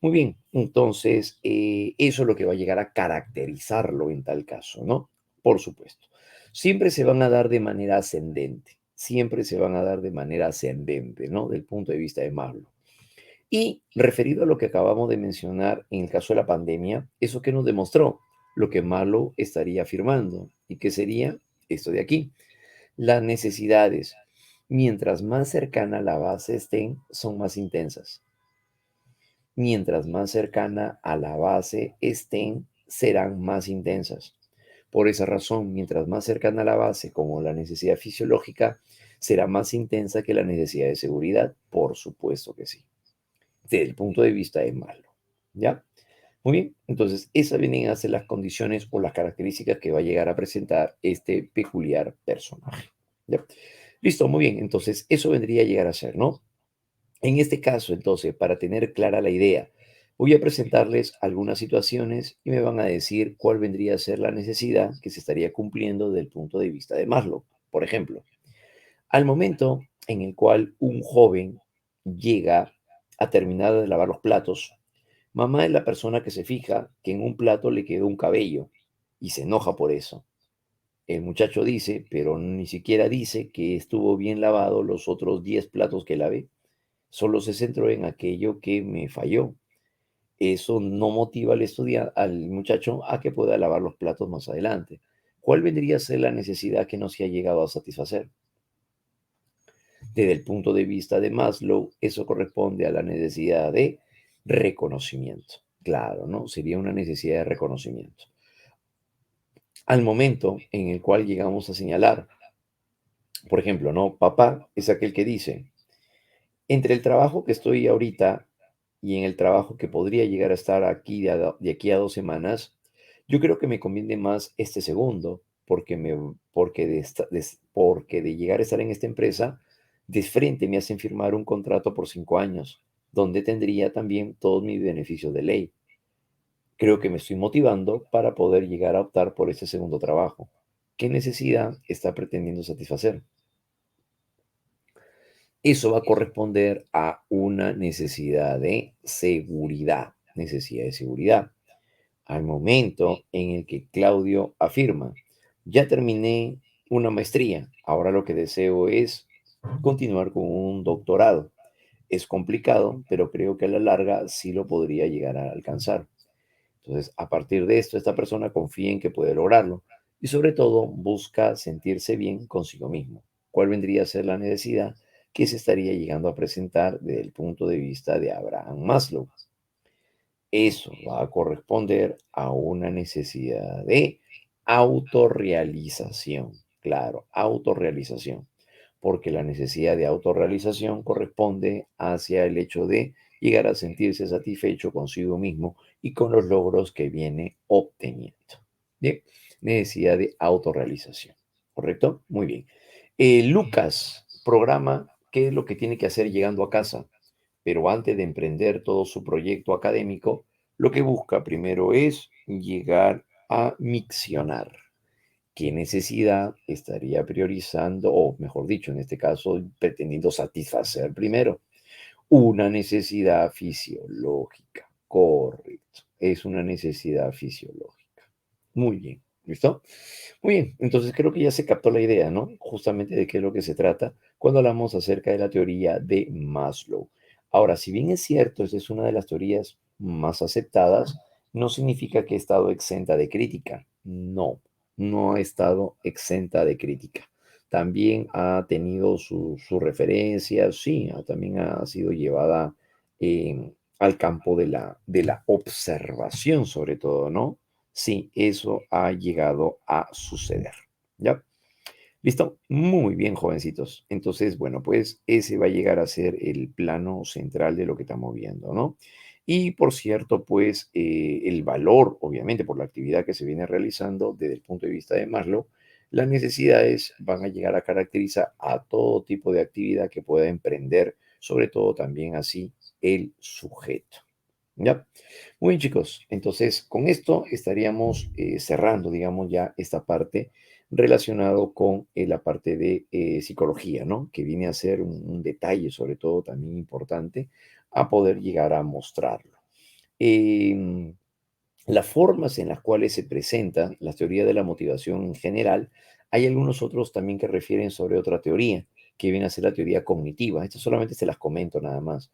Muy bien. Entonces, eso es lo que va a llegar a caracterizarlo en tal caso, ¿no? Por supuesto. Siempre se van a dar de manera ascendente. Siempre se van a dar de manera ascendente, ¿no? Del punto de vista de Maslow. Y referido a lo que acabamos de mencionar en el caso de la pandemia, ¿eso que nos demostró? Lo que Marlowe estaría afirmando. ¿Y qué sería esto de aquí? Las necesidades, mientras más cercana a la base estén, son más intensas. Mientras más cercana a la base estén, serán más intensas. Por esa razón, mientras más cercana a la base, como la necesidad fisiológica, será más intensa que la necesidad de seguridad. Por supuesto que sí, desde el punto de vista de malo. ¿Ya? Muy bien, entonces esas vienen a ser las condiciones o las características que va a llegar a presentar este peculiar personaje. ¿Ya? Listo, muy bien, entonces eso vendría a llegar a ser, ¿no? En este caso, entonces, para tener clara la idea, voy a presentarles algunas situaciones y me van a decir cuál vendría a ser la necesidad que se estaría cumpliendo desde el punto de vista de Maslow. Por ejemplo, al momento en el cual un joven llega a terminar de lavar los platos, mamá es la persona que se fija que en un plato le quedó un cabello y se enoja por eso. El muchacho dice, pero ni siquiera dice que estuvo bien lavado los otros 10 platos que lavé. Solo se centró en aquello que me falló. Eso no motiva al estudiante, al muchacho a que pueda lavar los platos más adelante. ¿Cuál vendría a ser la necesidad que no se ha llegado a satisfacer? Desde el punto de vista de Maslow, eso corresponde a la necesidad de reconocimiento. Claro, ¿no? Sería una necesidad de reconocimiento. Al momento en el cual llegamos a señalar, por ejemplo, ¿no? Papá es aquel que dice, entre el trabajo que estoy ahorita y en el trabajo que podría llegar a estar aquí de aquí a 2 semanas, yo creo que me conviene más este segundo, porque de llegar a estar en esta empresa, de frente me hacen firmar un contrato por 5 años, donde tendría también todos mis beneficios de ley. Creo que me estoy motivando para poder llegar a optar por este segundo trabajo. ¿Qué necesidad está pretendiendo satisfacer? Eso va a corresponder a una necesidad de seguridad, necesidad de seguridad. Al momento en el que Claudio afirma, ya terminé una maestría, ahora lo que deseo es continuar con un doctorado. Es complicado, pero creo que a la larga sí lo podría llegar a alcanzar. Entonces, a partir de esto, esta persona confía en que puede lograrlo y sobre todo busca sentirse bien consigo mismo. ¿Cuál vendría a ser la necesidad que se estaría llegando a presentar desde el punto de vista de Abraham Maslow? Eso va a corresponder a una necesidad de autorrealización. Claro, autorrealización, porque la necesidad de autorrealización corresponde hacia el hecho de llegar a sentirse satisfecho consigo mismo y con los logros que viene obteniendo. Bien, necesidad de autorrealización. ¿Correcto? Muy bien. Lucas programa qué es lo que tiene que hacer llegando a casa, pero antes de emprender todo su proyecto académico, lo que busca primero es llegar a miccionar. ¿Qué necesidad estaría priorizando, o mejor dicho, en este caso, pretendiendo satisfacer primero? Una necesidad fisiológica, correcto. Es una necesidad fisiológica. Muy bien, ¿listo? Muy bien, entonces creo que ya se captó la idea, ¿no? Justamente de qué es lo que se trata cuando hablamos acerca de la teoría de Maslow. Ahora, si bien es cierto, esta es una de las teorías más aceptadas, no significa que ha estado exenta de crítica. No, no ha estado exenta de crítica. También ha tenido sus referencias, sí, también ha sido llevada al campo de la observación, sobre todo, ¿no? Sí, eso ha llegado a suceder. ¿Ya? ¿Listo? Muy bien, jovencitos. Entonces, bueno, pues ese va a llegar a ser el plano central de lo que estamos viendo, ¿no? Y por cierto, pues el valor, obviamente, por la actividad que se viene realizando desde el punto de vista de Maslow, las necesidades van a llegar a caracterizar a todo tipo de actividad que pueda emprender, sobre todo también así el sujeto. ¿Ya? Muy bien, chicos. Entonces, con esto estaríamos cerrando, digamos, ya esta parte relacionado con la parte de psicología, ¿no? Que viene a ser un detalle, sobre todo, también importante, a poder llegar a mostrarlo. Em, las formas en las cuales se presentan las teorías de la motivación en general, hay algunos otros también que refieren sobre otra teoría, que viene a ser la teoría cognitiva. Esto solamente se las comento nada más.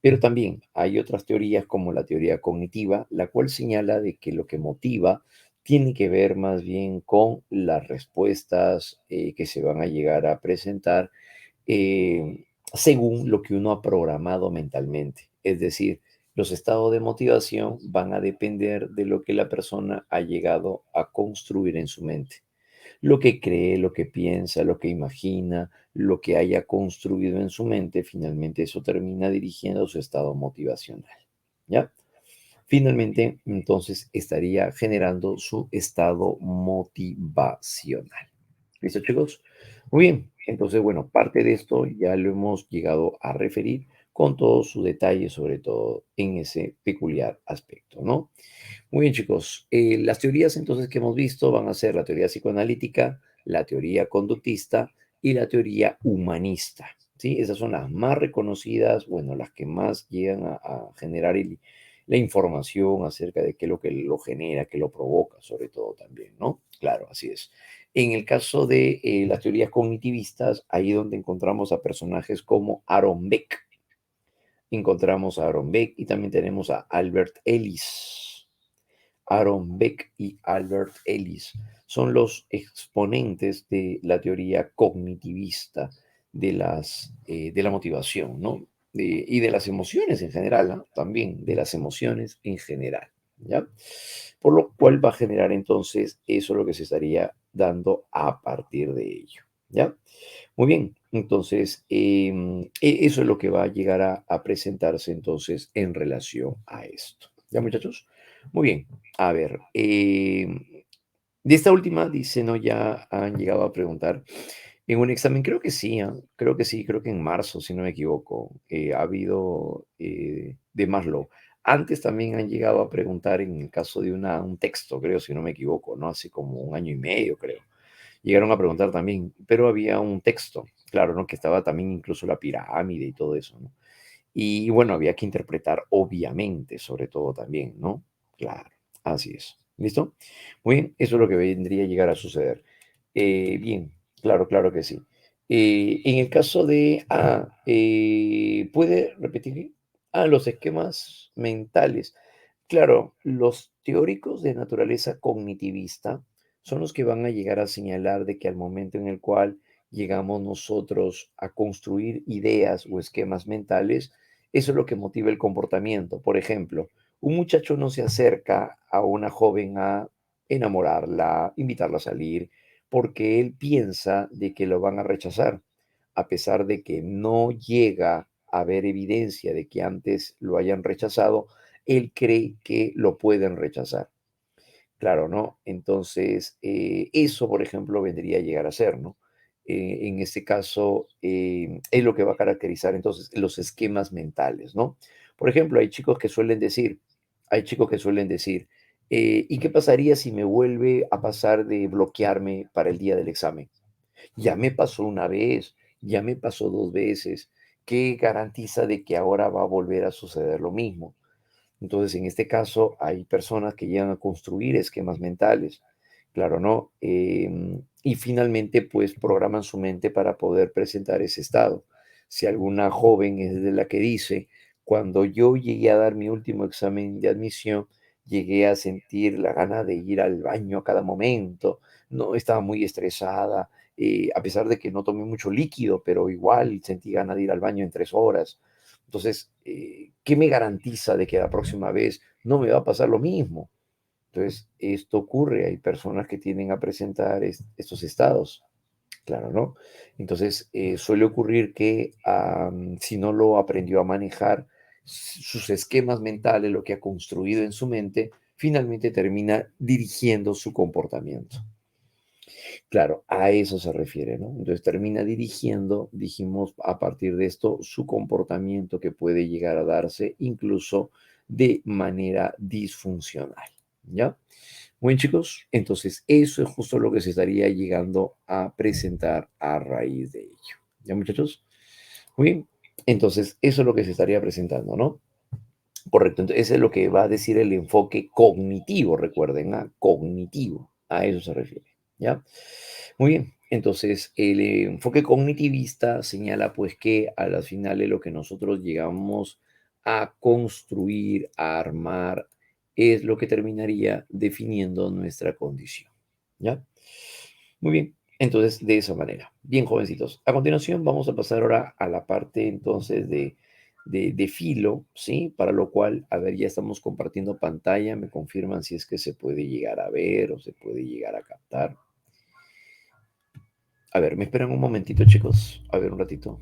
Pero también hay otras teorías como la teoría cognitiva, la cual señala de que lo que motiva tiene que ver más bien con las respuestas que se van a llegar a presentar según lo que uno ha programado mentalmente. Es decir, los estados de motivación van a depender de lo que la persona ha llegado a construir en su mente. Lo que cree, lo que piensa, lo que imagina, lo que haya construido en su mente, finalmente eso termina dirigiendo su estado motivacional. ¿Ya? Finalmente, entonces estaría generando su estado motivacional. ¿Listo, chicos? Muy bien. Entonces, bueno, parte de esto ya lo hemos llegado a referir con todo su detalle, sobre todo en ese peculiar aspecto, ¿no? Muy bien, chicos. Las teorías entonces que hemos visto van a ser la teoría psicoanalítica, la teoría conductista y la teoría humanista. ¿Sí? Esas son las más reconocidas, bueno, las que más llegan a generar la información acerca de qué es lo que lo genera, qué lo provoca, sobre todo también, ¿no? Claro, así es. En el caso de las teorías cognitivistas, ahí donde encontramos a personajes como Aaron Beck. Encontramos a Aaron Beck y también tenemos a Albert Ellis. Aaron Beck y Albert Ellis son los exponentes de la teoría cognitivista de la motivación, ¿no? Y de las emociones en general, ¿ah? También de las emociones en general, ¿ya? Por lo cual va a generar entonces eso lo que se estaría dando a partir de ello, ¿ya? Muy bien, entonces eso es lo que va a llegar a presentarse entonces en relación a esto, ¿ya muchachos? Muy bien. A ver, de esta última dice, ¿no? Ya han llegado a preguntar en un examen, creo que sí, creo que sí, creo que en marzo, si no me equivoco, ha habido de Maslow. Antes también han llegado a preguntar en el caso de un texto, creo, si no me equivoco, ¿no? Hace como un año y medio, creo. Llegaron a preguntar también, pero había un texto, claro, ¿no? Que estaba también incluso la pirámide y todo eso, ¿no? Y bueno, había que interpretar, obviamente, sobre todo también, ¿no? Claro, así es. ¿Listo? Muy bien, eso es lo que vendría a llegar a suceder. Bien, claro, claro que sí. En el caso de, ¿puede repetir? Los esquemas mentales. Claro, los teóricos de naturaleza cognitivista son los que van a llegar a señalar de que al momento en el cual llegamos nosotros a construir ideas o esquemas mentales, eso es lo que motiva el comportamiento. Por ejemplo, un muchacho no se acerca a una joven a enamorarla, invitarla a salir, porque él piensa de que lo van a rechazar, a pesar de que no llega a haber evidencia de que antes lo hayan rechazado, él cree que lo pueden rechazar. Claro, ¿no? Entonces, eso, por ejemplo, vendría a llegar a ser, ¿no? En este caso, es lo que va a caracterizar entonces los esquemas mentales, ¿no? Por ejemplo, hay chicos que suelen decir, ¿y qué pasaría si me vuelve a pasar de bloquearme para el día del examen? Ya me pasó una vez, ya me pasó dos veces. ¿Qué garantiza de que ahora va a volver a suceder lo mismo? Entonces, en este caso, hay personas que llegan a construir esquemas mentales, claro, ¿no? Y finalmente, pues, programan su mente para poder presentar ese estado. Si alguna joven es de la que dice, cuando yo llegué a dar mi último examen de admisión, llegué a sentir la gana de ir al baño a cada momento, no estaba muy estresada, a pesar de que no tomé mucho líquido, pero igual sentí ganas de ir al baño en 3 horas. Entonces, ¿qué me garantiza de que la próxima vez no me va a pasar lo mismo? Entonces, esto ocurre, hay personas que tienden a presentar estos estados, claro, ¿no? Entonces, suele ocurrir que si no lo aprendió a manejar, sus esquemas mentales, lo que ha construido en su mente, finalmente termina dirigiendo su comportamiento. Claro, a eso se refiere, ¿no? Entonces termina dirigiendo, dijimos, a partir de esto, su comportamiento que puede llegar a darse incluso de manera disfuncional, ¿ya? Muy bien, chicos, entonces eso es justo lo que se estaría llegando a presentar a raíz de ello. ¿Ya, muchachos? Muy bien, entonces eso es lo que se estaría presentando, ¿no? Correcto, entonces ese es lo que va a decir el enfoque cognitivo, recuerden, cognitivo, a eso se refiere, ¿ya? Muy bien, entonces el enfoque cognitivista señala pues que a las finales lo que nosotros llegamos a construir, a armar, es lo que terminaría definiendo nuestra condición, ¿ya? Muy bien, entonces de esa manera. Bien, jovencitos. A continuación vamos a pasar ahora a la parte entonces de filo, ¿sí? Para lo cual, a ver, ya estamos compartiendo pantalla. Me confirman si es que se puede llegar a ver o se puede llegar a captar. A ver, me esperan un momentito, chicos. A ver, un ratito.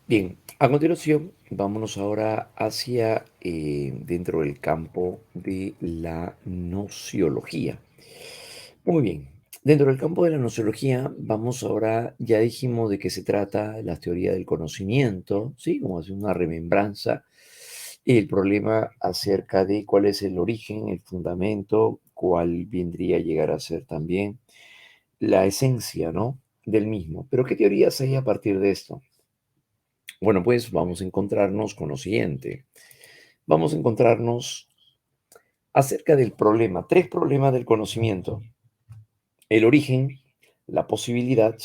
Bien, a continuación, vámonos ahora hacia dentro del campo de la nociología. Muy bien, dentro del campo de la nociología, vamos ahora, ya dijimos de qué se trata la teoría del conocimiento, ¿sí? Como hacer una remembranza, el problema acerca de cuál es el origen, el fundamento, cuál vendría a llegar a ser también la esencia, ¿no? Del mismo. Pero ¿qué teorías hay a partir de esto? Bueno, pues vamos a encontrarnos con lo siguiente. Vamos a encontrarnos acerca del problema, tres problemas del conocimiento: el origen, la posibilidad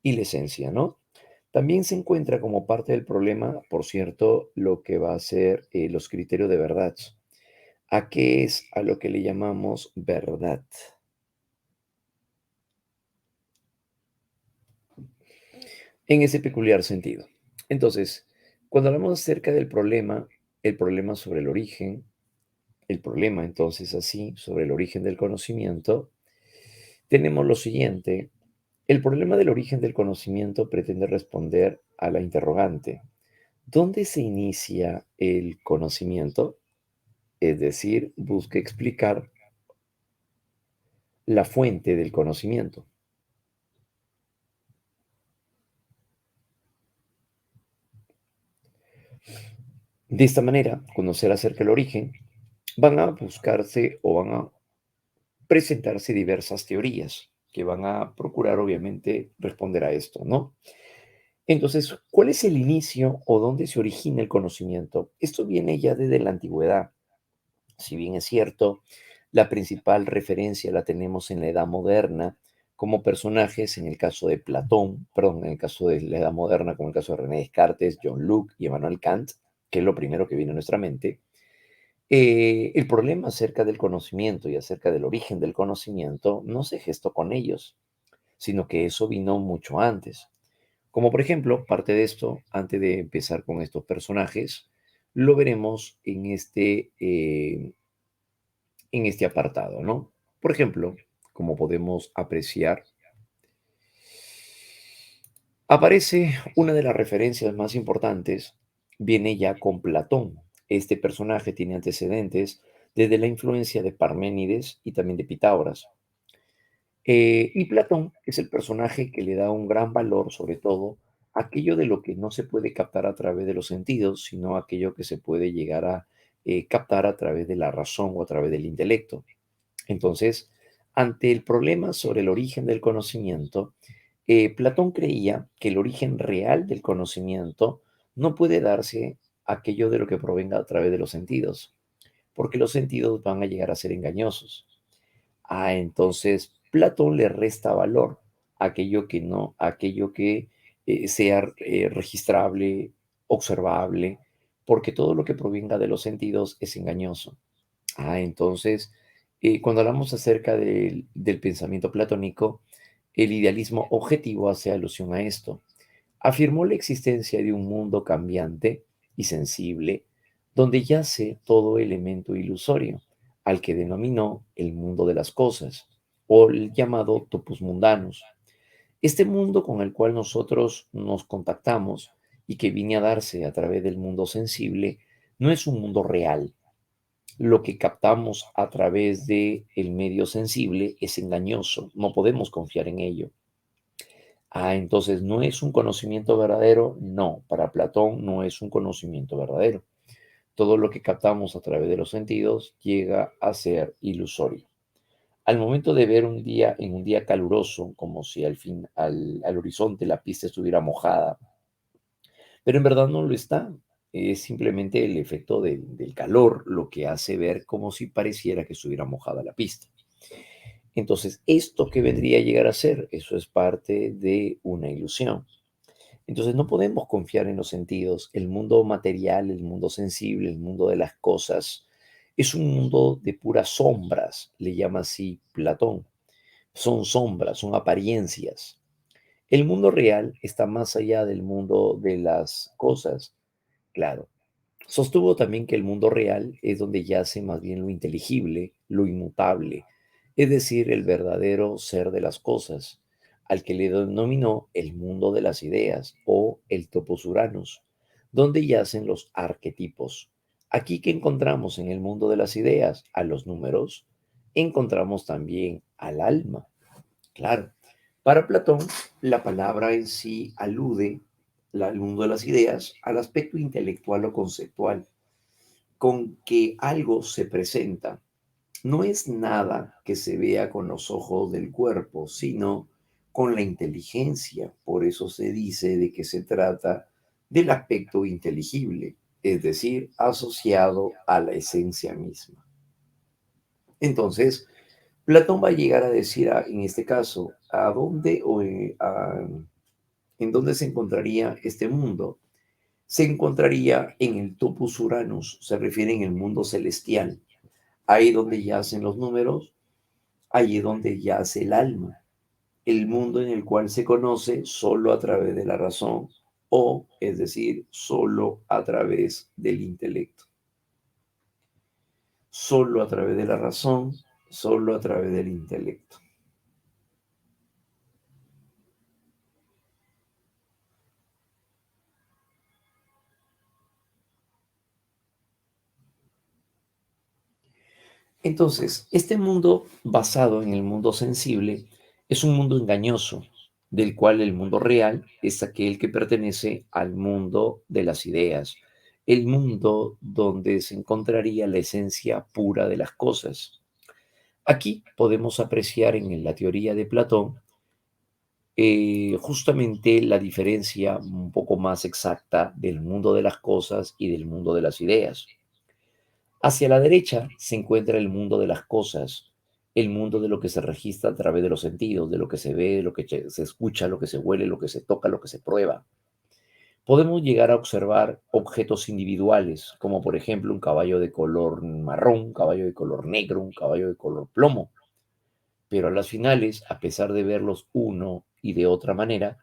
y la esencia, ¿no? También se encuentra como parte del problema, por cierto, lo que va a ser los criterios de verdad. ¿A qué es a lo que le llamamos verdad? En ese peculiar sentido. Entonces, cuando hablamos acerca del problema, el problema sobre el origen, el problema entonces así sobre el origen del conocimiento, tenemos lo siguiente. El problema del origen del conocimiento pretende responder a la interrogante. ¿Dónde se inicia el conocimiento? Es decir, busca explicar la fuente del conocimiento. De esta manera, conocer acerca del origen, van a buscarse o van a presentarse diversas teorías que van a procurar, obviamente, responder a esto, ¿no? Entonces, ¿cuál es el inicio o dónde se origina el conocimiento? Esto viene ya desde la antigüedad. Si bien es cierto, la principal referencia la tenemos en la Edad Moderna, como personajes en el caso de Platón, perdón, en el caso de la Edad Moderna, como el caso de René Descartes, John Locke y Immanuel Kant, que es lo primero que viene a nuestra mente. El problema acerca del conocimiento y acerca del origen del conocimiento no se gestó con ellos, sino que eso vino mucho antes. Como por ejemplo, parte de esto, antes de empezar con estos personajes, lo veremos en este apartado, ¿no? Por ejemplo, como podemos apreciar, aparece una de las referencias más importantes, viene ya con Platón. Este personaje tiene antecedentes desde la influencia de Parménides y también de Pitágoras. Y Platón es el personaje que le da un gran valor, sobre todo, a aquello de lo que no se puede captar a través de los sentidos, sino aquello que se puede llegar a captar a través de la razón o a través del intelecto. Entonces, ante el problema sobre el origen del conocimiento, Platón creía que el origen real del conocimiento no puede darse aquello de lo que provenga a través de los sentidos, porque los sentidos van a llegar a ser engañosos. Entonces Platón le resta valor a aquello que no, a aquello que sea registrable, observable, porque todo lo que provenga de los sentidos es engañoso. Entonces, cuando hablamos acerca del pensamiento platónico, el idealismo objetivo hace alusión a esto. Afirmó la existencia de un mundo cambiante y sensible, donde yace todo elemento ilusorio, al que denominó el mundo de las cosas, o el llamado topos mundanus. Este mundo con el cual nosotros nos contactamos y que viene a darse a través del mundo sensible, no es un mundo real. Lo que captamos a través de el medio sensible es engañoso, no podemos confiar en ello. Entonces, ¿no es un conocimiento verdadero? No, para Platón no es un conocimiento verdadero. Todo lo que captamos a través de los sentidos llega a ser ilusorio. Al momento de ver un día, en un día caluroso, como si al horizonte la pista estuviera mojada, pero en verdad no lo está. Es simplemente el efecto del calor lo que hace ver como si pareciera que estuviera mojada la pista. Entonces, ¿esto qué vendría a llegar a ser? Eso es parte de una ilusión. Entonces, no podemos confiar en los sentidos. El mundo material, el mundo sensible, el mundo de las cosas, es un mundo de puras sombras, le llama así Platón. Son sombras, son apariencias. El mundo real está más allá del mundo de las cosas, claro. Sostuvo también que el mundo real es donde yace más bien lo inteligible, lo inmutable, es decir, el verdadero ser de las cosas, al que le denominó el mundo de las ideas o el topos uranus, donde yacen los arquetipos. Aquí que encontramos en el mundo de las ideas a los números, encontramos también al alma. Claro, para Platón, la palabra en sí alude al mundo de las ideas, al aspecto intelectual o conceptual, con que algo se presenta. No es nada que se vea con los ojos del cuerpo, sino con la inteligencia. Por eso se dice de que se trata del aspecto inteligible, es decir, asociado a la esencia misma. Entonces, Platón va a llegar a decir, en este caso, a dónde ¿En dónde se encontraría este mundo? Se encontraría en el Topus Uranus, se refiere en el mundo celestial, ahí donde yacen los números, ahí es donde yace el alma, el mundo en el cual se conoce solo a través de la razón o, es decir, solo a través del intelecto, solo a través de la razón, solo a través del intelecto. Entonces, este mundo basado en el mundo sensible es un mundo engañoso, del cual el mundo real es aquel que pertenece al mundo de las ideas, el mundo donde se encontraría la esencia pura de las cosas. Aquí podemos apreciar en la teoría de Platón justamente la diferencia un poco más exacta del mundo de las cosas y del mundo de las ideas. Hacia la derecha se encuentra el mundo de las cosas, el mundo de lo que se registra a través de los sentidos, de lo que se ve, lo que se escucha, lo que se huele, lo que se toca, lo que se prueba. Podemos llegar a observar objetos individuales, como por ejemplo un caballo de color marrón, un caballo de color negro, un caballo de color plomo, pero a las finales, a pesar de verlos uno y de otra manera,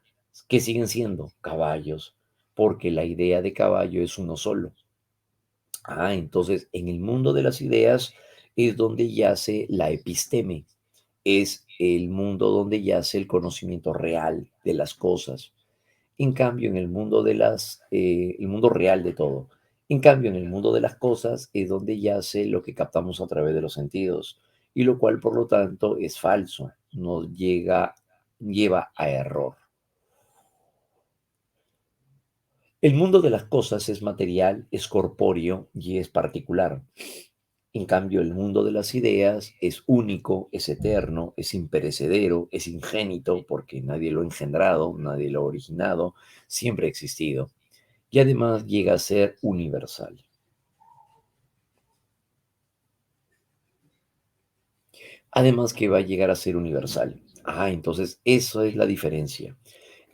que siguen siendo caballos, porque la idea de caballo es uno solo. Entonces, en el mundo de las ideas es donde yace la episteme, es el mundo donde yace el conocimiento real de las cosas. En cambio, en el mundo el mundo real de todo. En cambio, en el mundo de las cosas es donde yace lo que captamos a través de los sentidos, y lo cual, por lo tanto, es falso, lleva a error. El mundo de las cosas es material, es corpóreo y es particular. En cambio, el mundo de las ideas es único, es eterno, es imperecedero, es ingénito, porque nadie lo ha engendrado, nadie lo ha originado, siempre ha existido. Y además llega a ser universal. Además que va a llegar a ser universal. Entonces eso es la diferencia.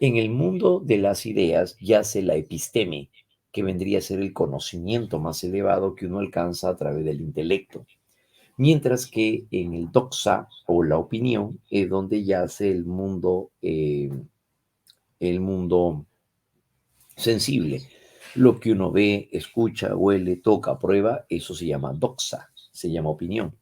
En el mundo de las ideas yace la episteme, que vendría a ser el conocimiento más elevado que uno alcanza a través del intelecto. Mientras que en el doxa o la opinión es donde yace el mundo sensible. Lo que uno ve, escucha, huele, toca, prueba, eso se llama doxa, se llama opinión.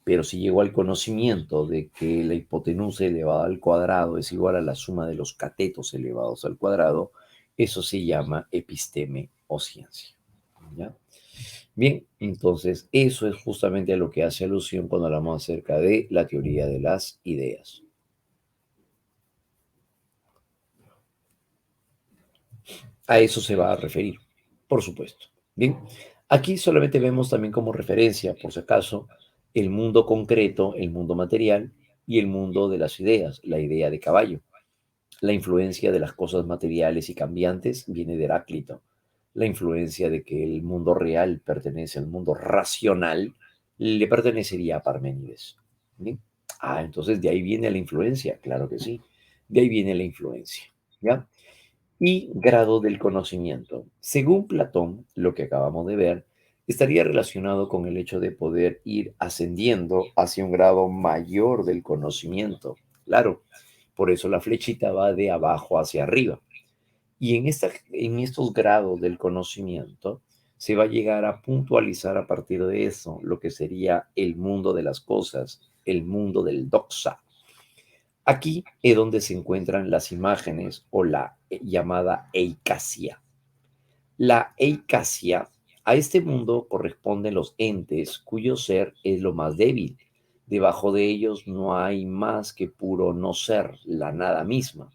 Pero si llegó al conocimiento de que la hipotenusa elevada al cuadrado es igual a la suma de los catetos elevados al cuadrado, eso se llama episteme o ciencia. ¿Ya? Bien, entonces eso es justamente a lo que hace alusión cuando hablamos acerca de la teoría de las ideas. A eso se va a referir, por supuesto. Bien, aquí solamente vemos también como referencia, por si acaso, el mundo concreto, el mundo material y el mundo de las ideas, la idea de caballo. La influencia de las cosas materiales y cambiantes viene de Heráclito. La influencia de que el mundo real pertenece al mundo racional le pertenecería a Parménides. ¿Bien? Entonces de ahí viene la influencia, claro que sí. De ahí viene la influencia. ¿Ya? Y grado del conocimiento. Según Platón, lo que acabamos de ver, estaría relacionado con el hecho de poder ir ascendiendo hacia un grado mayor del conocimiento. Claro, por eso la flechita va de abajo hacia arriba. Y en estos grados del conocimiento se va a llegar a puntualizar a partir de eso lo que sería el mundo de las cosas, el mundo del doxa. Aquí es donde se encuentran las imágenes o la llamada eicasia. La eicasia, a este mundo corresponden los entes cuyo ser es lo más débil. Debajo de ellos no hay más que puro no ser, la nada misma.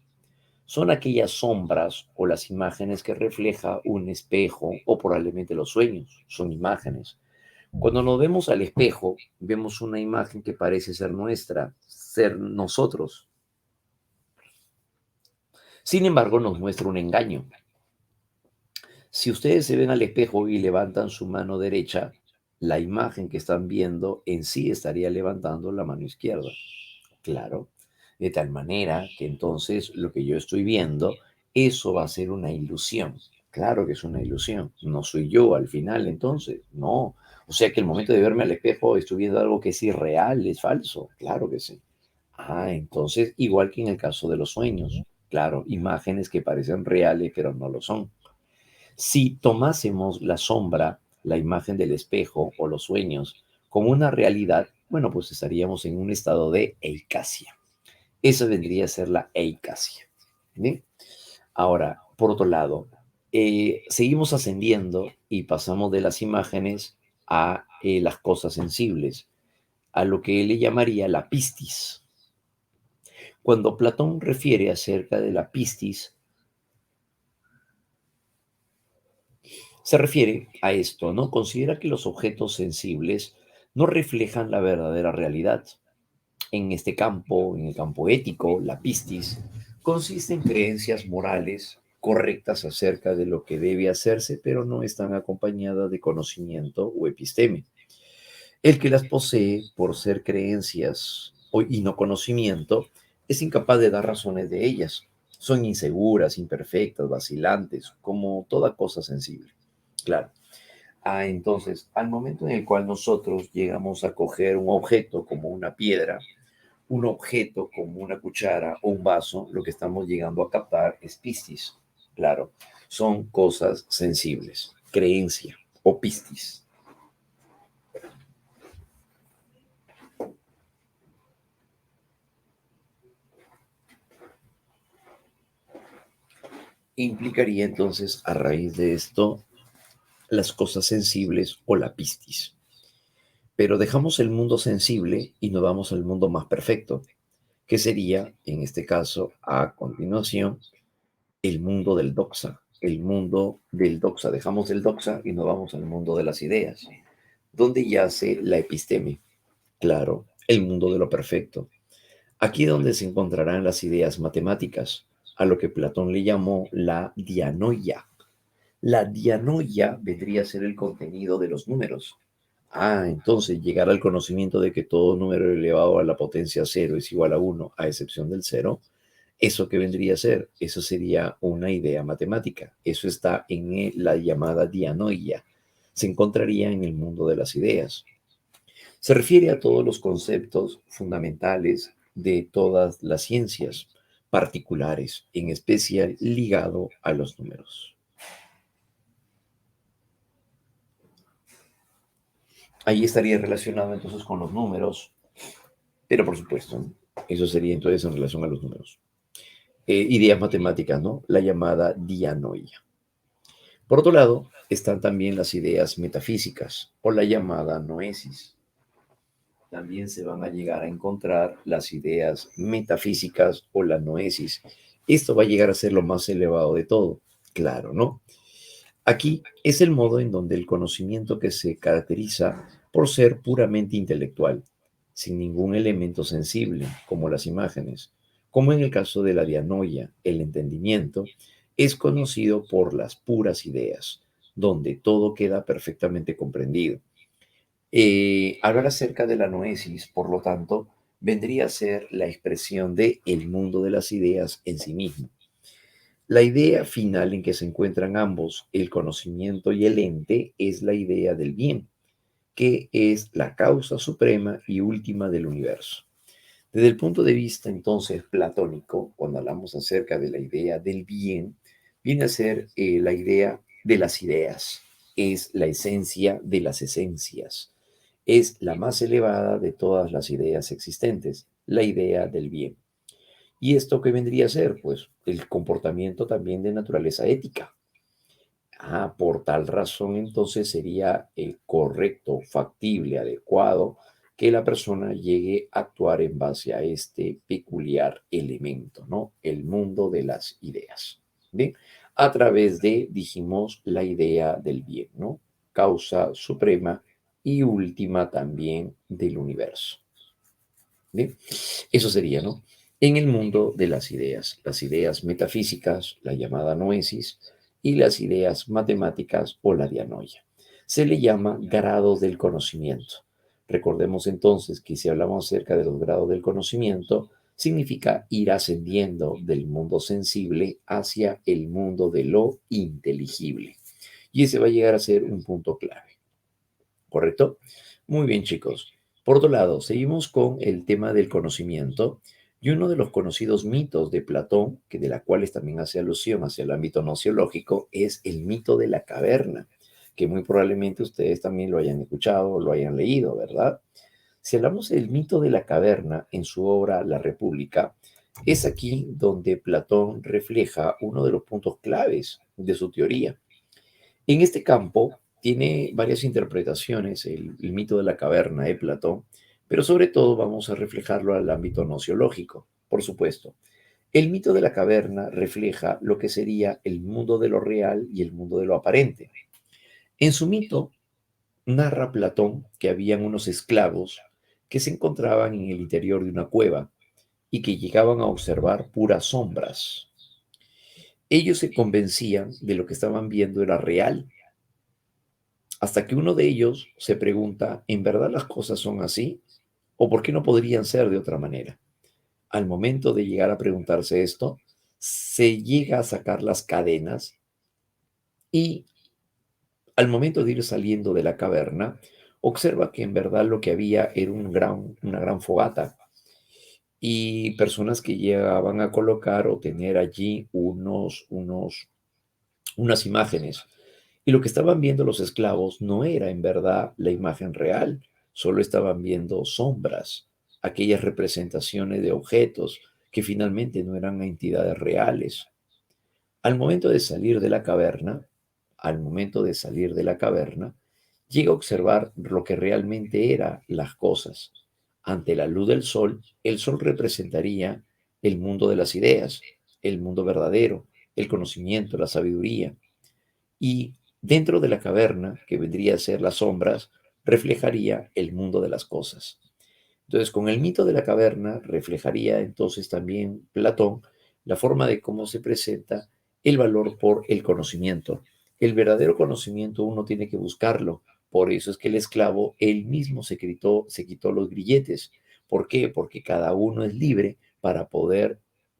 Son aquellas sombras o las imágenes que refleja un espejo o probablemente los sueños, son imágenes. Cuando nos vemos al espejo, vemos una imagen que parece ser nuestra, ser nosotros. Sin embargo, nos muestra un engaño. Si ustedes se ven al espejo y levantan su mano derecha, la imagen que están viendo en sí estaría levantando la mano izquierda. Claro, de tal manera que entonces lo que yo estoy viendo eso va a ser una ilusión. Claro que es una ilusión. No soy yo al final, entonces. No. O sea que el momento de verme al espejo estoy viendo algo que es irreal, es falso. Claro que sí. Entonces, igual que en el caso de los sueños. Claro, imágenes que parecen reales, pero no lo son. Si tomásemos la sombra, la imagen del espejo o los sueños como una realidad, bueno, pues estaríamos en un estado de eicasia. Esa vendría a ser la eicasia. ¿Bien? Ahora, por otro lado, seguimos ascendiendo y pasamos de las imágenes a las cosas sensibles, a lo que él le llamaría la pistis. Cuando Platón refiere acerca de la pistis, se refiere a esto, ¿no? Considera que los objetos sensibles no reflejan la verdadera realidad. En este campo, en el campo ético, la pistis consiste en creencias morales correctas acerca de lo que debe hacerse, pero no están acompañadas de conocimiento o episteme. El que las posee por ser creencias y no conocimiento es incapaz de dar razones de ellas. Son inseguras, imperfectas, vacilantes, como toda cosa sensible. Claro. Entonces, al momento en el cual nosotros llegamos a coger un objeto como una piedra, un objeto como una cuchara o un vaso, lo que estamos llegando a captar es pistis. Claro, son cosas sensibles, creencia o pistis. Implicaría entonces, a raíz de esto, las cosas sensibles o la pistis. Pero dejamos el mundo sensible y nos vamos al mundo más perfecto, que sería, en este caso, a continuación, el mundo del doxa. El mundo del doxa. Dejamos el doxa y nos vamos al mundo de las ideas, donde yace la episteme. Claro, el mundo de lo perfecto. Aquí es donde se encontrarán las ideas matemáticas, a lo que Platón le llamó la dianoia. La dianoia vendría a ser el contenido de los números. Entonces llegar al conocimiento de que todo número elevado a la potencia cero es igual a uno, a excepción del cero. ¿Eso qué vendría a ser? Eso sería una idea matemática. Eso está en la llamada dianoia. Se encontraría en el mundo de las ideas. Se refiere a todos los conceptos fundamentales de todas las ciencias particulares, en especial ligado a los números. Ahí estaría relacionado entonces con los números, pero por supuesto, ¿no? Eso sería entonces en relación a los números. Ideas matemáticas, ¿no? La llamada dianoia. Por otro lado, están también las ideas metafísicas o la llamada noesis. También se van a llegar a encontrar las ideas metafísicas o la noesis. Esto va a llegar a ser lo más elevado de todo, claro, ¿no? Aquí es el modo en donde el conocimiento que se caracteriza por ser puramente intelectual, sin ningún elemento sensible, como las imágenes, como en el caso de la dianoia, el entendimiento, es conocido por las puras ideas, donde todo queda perfectamente comprendido. Hablar acerca de la noesis, por lo tanto, vendría a ser la expresión de el mundo de las ideas en sí mismo. La idea final en que se encuentran ambos, el conocimiento y el ente, es la idea del bien, que es la causa suprema y última del universo. Desde el punto de vista entonces platónico, cuando hablamos acerca de la idea del bien, viene a ser la idea de las ideas, es la esencia de las esencias, es la más elevada de todas las ideas existentes, la idea del bien. ¿Y esto qué vendría a ser? Pues el comportamiento también de naturaleza ética. Por tal razón entonces sería correcto, factible, adecuado que la persona llegue a actuar en base a este peculiar elemento, ¿no? El mundo de las ideas. ¿Bien? A través de, dijimos, la idea del bien, ¿no? Causa suprema y última también del universo. ¿Bien? Eso sería, ¿no? En el mundo de las ideas metafísicas, la llamada noesis, y las ideas matemáticas o la dianoia. Se le llama grados del conocimiento. Recordemos entonces que si hablamos acerca de los grados del conocimiento, significa ir ascendiendo del mundo sensible hacia el mundo de lo inteligible. Y ese va a llegar a ser un punto clave, ¿correcto? Muy bien, chicos. Por otro lado, seguimos con el tema del conocimiento y uno de los conocidos mitos de Platón, que de la cuales también hace alusión hacia el ámbito nociológico, es el mito de la caverna, que muy probablemente ustedes también lo hayan escuchado o lo hayan leído, ¿verdad? Si hablamos del mito de la caverna en su obra La República, es aquí donde Platón refleja uno de los puntos claves de su teoría. En este campo tiene varias interpretaciones el mito de la caverna de Platón, pero sobre todo vamos a reflejarlo al ámbito nociológico, por supuesto. El mito de la caverna refleja lo que sería el mundo de lo real y el mundo de lo aparente. En su mito, narra Platón que habían unos esclavos que se encontraban en el interior de una cueva y que llegaban a observar puras sombras. Ellos se convencían de lo que estaban viendo era real, hasta que uno de ellos se pregunta, ¿en verdad las cosas son así? ¿O por qué no podrían ser de otra manera? Al momento de llegar a preguntarse esto, se llega a sacar las cadenas y al momento de ir saliendo de la caverna, observa que en verdad lo que había era una gran fogata y personas que llegaban a colocar o tener allí unas imágenes. Y lo que estaban viendo los esclavos no era en verdad la imagen real, solo estaban viendo sombras, aquellas representaciones de objetos que finalmente no eran entidades reales. Al momento de salir de la caverna, al momento de salir de la caverna, llega a observar lo que realmente eran las cosas. Ante la luz del sol, el sol representaría el mundo de las ideas, el mundo verdadero, el conocimiento, la sabiduría. Y dentro de la caverna, que vendría a ser las sombras, reflejaría el mundo de las cosas. Entonces, con el mito de la caverna reflejaría entonces también Platón la forma de cómo se presenta el valor por el conocimiento. El verdadero conocimiento uno tiene que buscarlo. Por eso es que el esclavo él mismo se quitó los grilletes. ¿Por qué? Porque cada uno es libre para poder,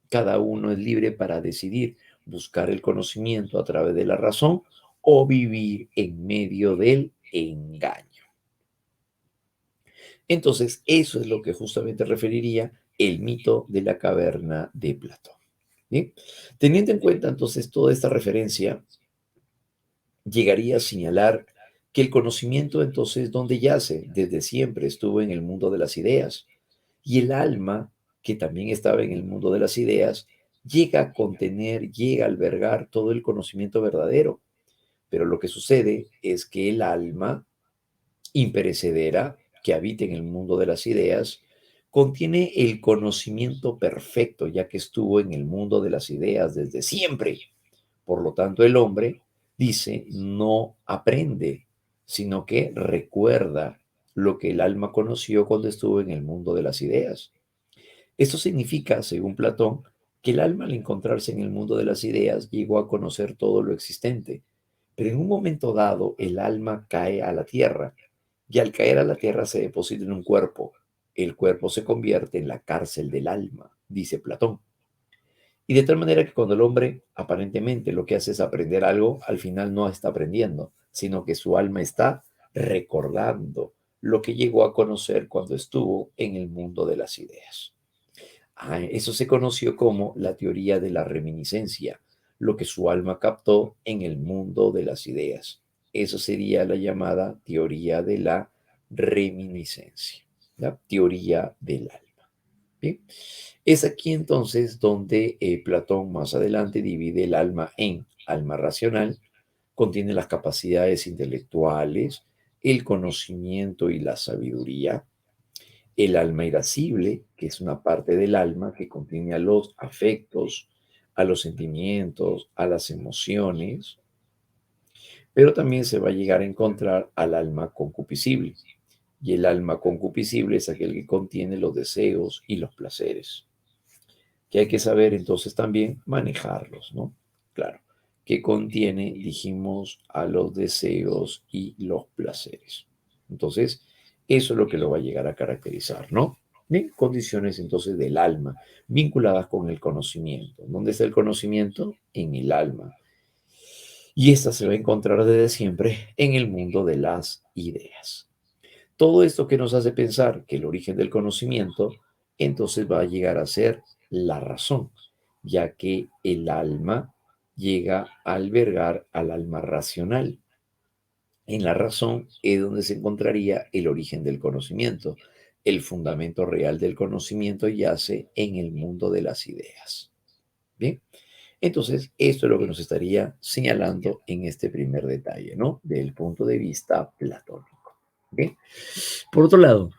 cada uno es libre para decidir buscar el conocimiento a través de la razón o vivir en medio del engaño. Entonces, eso es lo que justamente referiría el mito de la caverna de Platón. ¿Bien? Teniendo en cuenta entonces toda esta referencia, llegaría a señalar que el conocimiento entonces, ¿dónde yace? Desde siempre estuvo en el mundo de las ideas. Y el alma, que también estaba en el mundo de las ideas, llega a contener, llega a albergar todo el conocimiento verdadero. Pero lo que sucede es que el alma imperecedera que habita en el mundo de las ideas, contiene el conocimiento perfecto, ya que estuvo en el mundo de las ideas desde siempre. Por lo tanto, el hombre dice, no aprende, sino que recuerda lo que el alma conoció cuando estuvo en el mundo de las ideas. Esto significa, según Platón, que el alma al encontrarse en el mundo de las ideas llegó a conocer todo lo existente, pero en un momento dado el alma cae a la tierra y al caer a la tierra se deposita en un cuerpo. El cuerpo se convierte en la cárcel del alma, dice Platón. Y de tal manera que cuando el hombre aparentemente lo que hace es aprender algo, al final no está aprendiendo, sino que su alma está recordando lo que llegó a conocer cuando estuvo en el mundo de las ideas. Eso se conoció como la teoría de la reminiscencia, lo que su alma captó en el mundo de las ideas. Eso sería la llamada teoría de la reminiscencia, la teoría del alma. ¿Bien? Es aquí entonces donde Platón más adelante divide el alma en alma racional, contiene las capacidades intelectuales, el conocimiento y la sabiduría, el alma irascible, que es una parte del alma que contiene a los afectos, a los sentimientos, a las emociones, pero también se va a llegar a encontrar al alma concupiscible. Y el alma concupiscible es aquel que contiene los deseos y los placeres, que hay que saber entonces también manejarlos, ¿no? Claro, que contiene, dijimos, a los deseos y los placeres. Entonces, eso es lo que lo va a llegar a caracterizar, ¿no? Bien, condiciones entonces del alma, vinculadas con el conocimiento. ¿Dónde está el conocimiento? En el alma. Y esta se va a encontrar desde siempre en el mundo de las ideas. Todo esto que nos hace pensar que el origen del conocimiento, entonces va a llegar a ser la razón, ya que el alma llega a albergar al alma racional. En la razón es donde se encontraría el origen del conocimiento. El fundamento real del conocimiento yace en el mundo de las ideas. Bien, entonces esto es lo que nos estaría señalando en este primer detalle, ¿no? Del punto de vista platónico. Bien, por otro lado,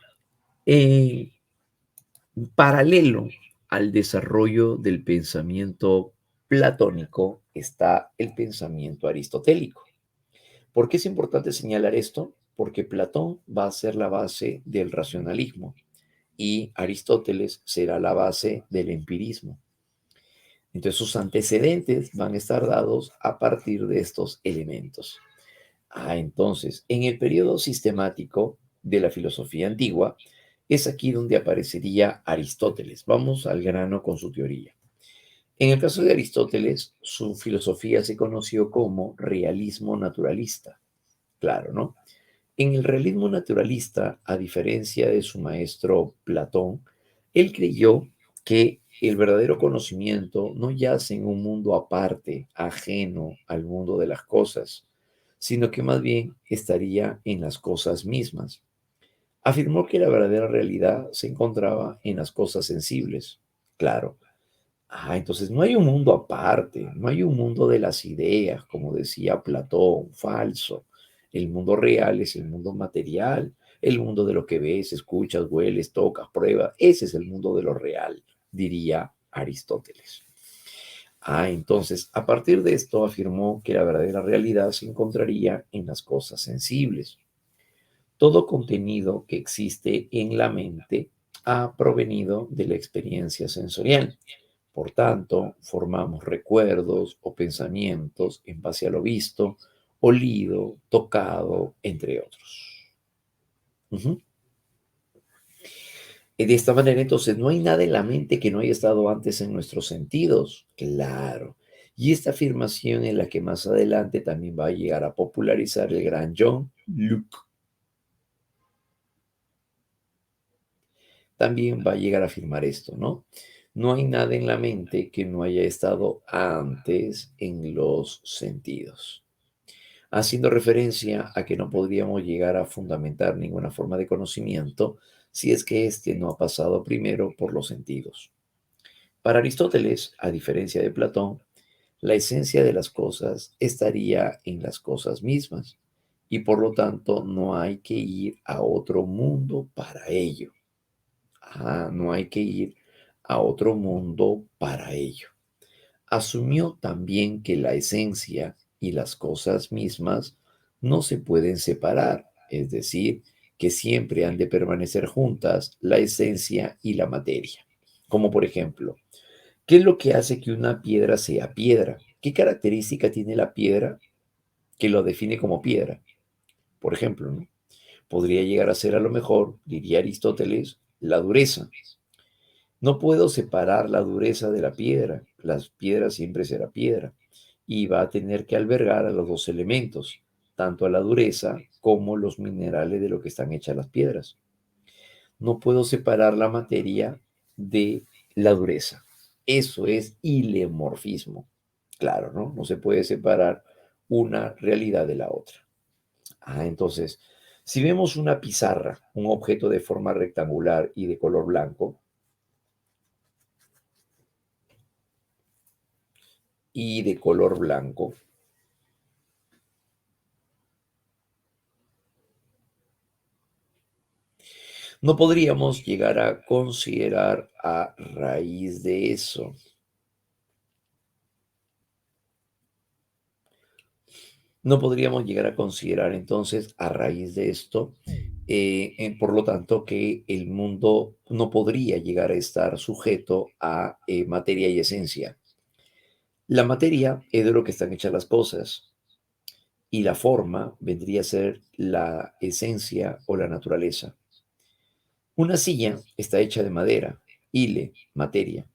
eh, paralelo al desarrollo del pensamiento platónico está el pensamiento aristotélico. ¿Por qué es importante señalar esto? Porque Platón va a ser la base del racionalismo y Aristóteles será la base del empirismo. Entonces sus antecedentes van a estar dados a partir de estos elementos. Entonces, en el periodo sistemático de la filosofía antigua, es aquí donde aparecería Aristóteles. Vamos al grano con su teoría. En el caso de Aristóteles, su filosofía se conoció como realismo naturalista. Claro, ¿no? En el realismo naturalista, a diferencia de su maestro Platón, él creyó que el verdadero conocimiento no yace en un mundo aparte, ajeno al mundo de las cosas, sino que más bien estaría en las cosas mismas. Afirmó que la verdadera realidad se encontraba en las cosas sensibles. Claro. Entonces no hay un mundo aparte, no hay un mundo de las ideas, como decía Platón, falso. El mundo real es el mundo material, el mundo de lo que ves, escuchas, hueles, tocas, pruebas. Ese es el mundo de lo real, diría Aristóteles. Entonces, a partir de esto afirmó que la verdadera realidad se encontraría en las cosas sensibles. Todo contenido que existe en la mente ha provenido de la experiencia sensorial. Por tanto, formamos recuerdos o pensamientos en base a lo visto, olido, tocado, entre otros. Ujú. Y de esta manera, entonces, no hay nada en la mente que no haya estado antes en nuestros sentidos. Claro. Y esta afirmación es la que más adelante también va a llegar a popularizar el gran John Locke. También va a llegar a afirmar esto, ¿no? No hay nada en la mente que no haya estado antes en los sentidos, haciendo referencia a que no podríamos llegar a fundamentar ninguna forma de conocimiento si es que éste no ha pasado primero por los sentidos. Para Aristóteles, a diferencia de Platón, la esencia de las cosas estaría en las cosas mismas y por lo tanto no hay que ir a otro mundo para ello. No hay que ir a otro mundo para ello. Asumió también que la esencia y las cosas mismas no se pueden separar, es decir, que siempre han de permanecer juntas la esencia y la materia. Como por ejemplo, ¿qué es lo que hace que una piedra sea piedra? ¿Qué característica tiene la piedra que lo define como piedra? Por ejemplo, ¿no? Podría llegar a ser a lo mejor, diría Aristóteles, la dureza. No puedo separar la dureza de la piedra. La piedra siempre será piedra y va a tener que albergar a los dos elementos, tanto a la dureza como los minerales de lo que están hechas las piedras. No puedo separar la materia de la dureza. Eso es ilemorfismo. Claro, ¿no? No se puede separar una realidad de la otra. Entonces, si vemos una pizarra, un objeto de forma rectangular y de color blanco, no podríamos llegar a considerar a raíz de eso. No podríamos llegar a considerar entonces a raíz de esto, por lo tanto, que el mundo no podría llegar a estar sujeto a materia y esencia. La materia es de lo que están hechas las cosas y la forma vendría a ser la esencia o la naturaleza. Una silla está hecha de madera, hile, materia.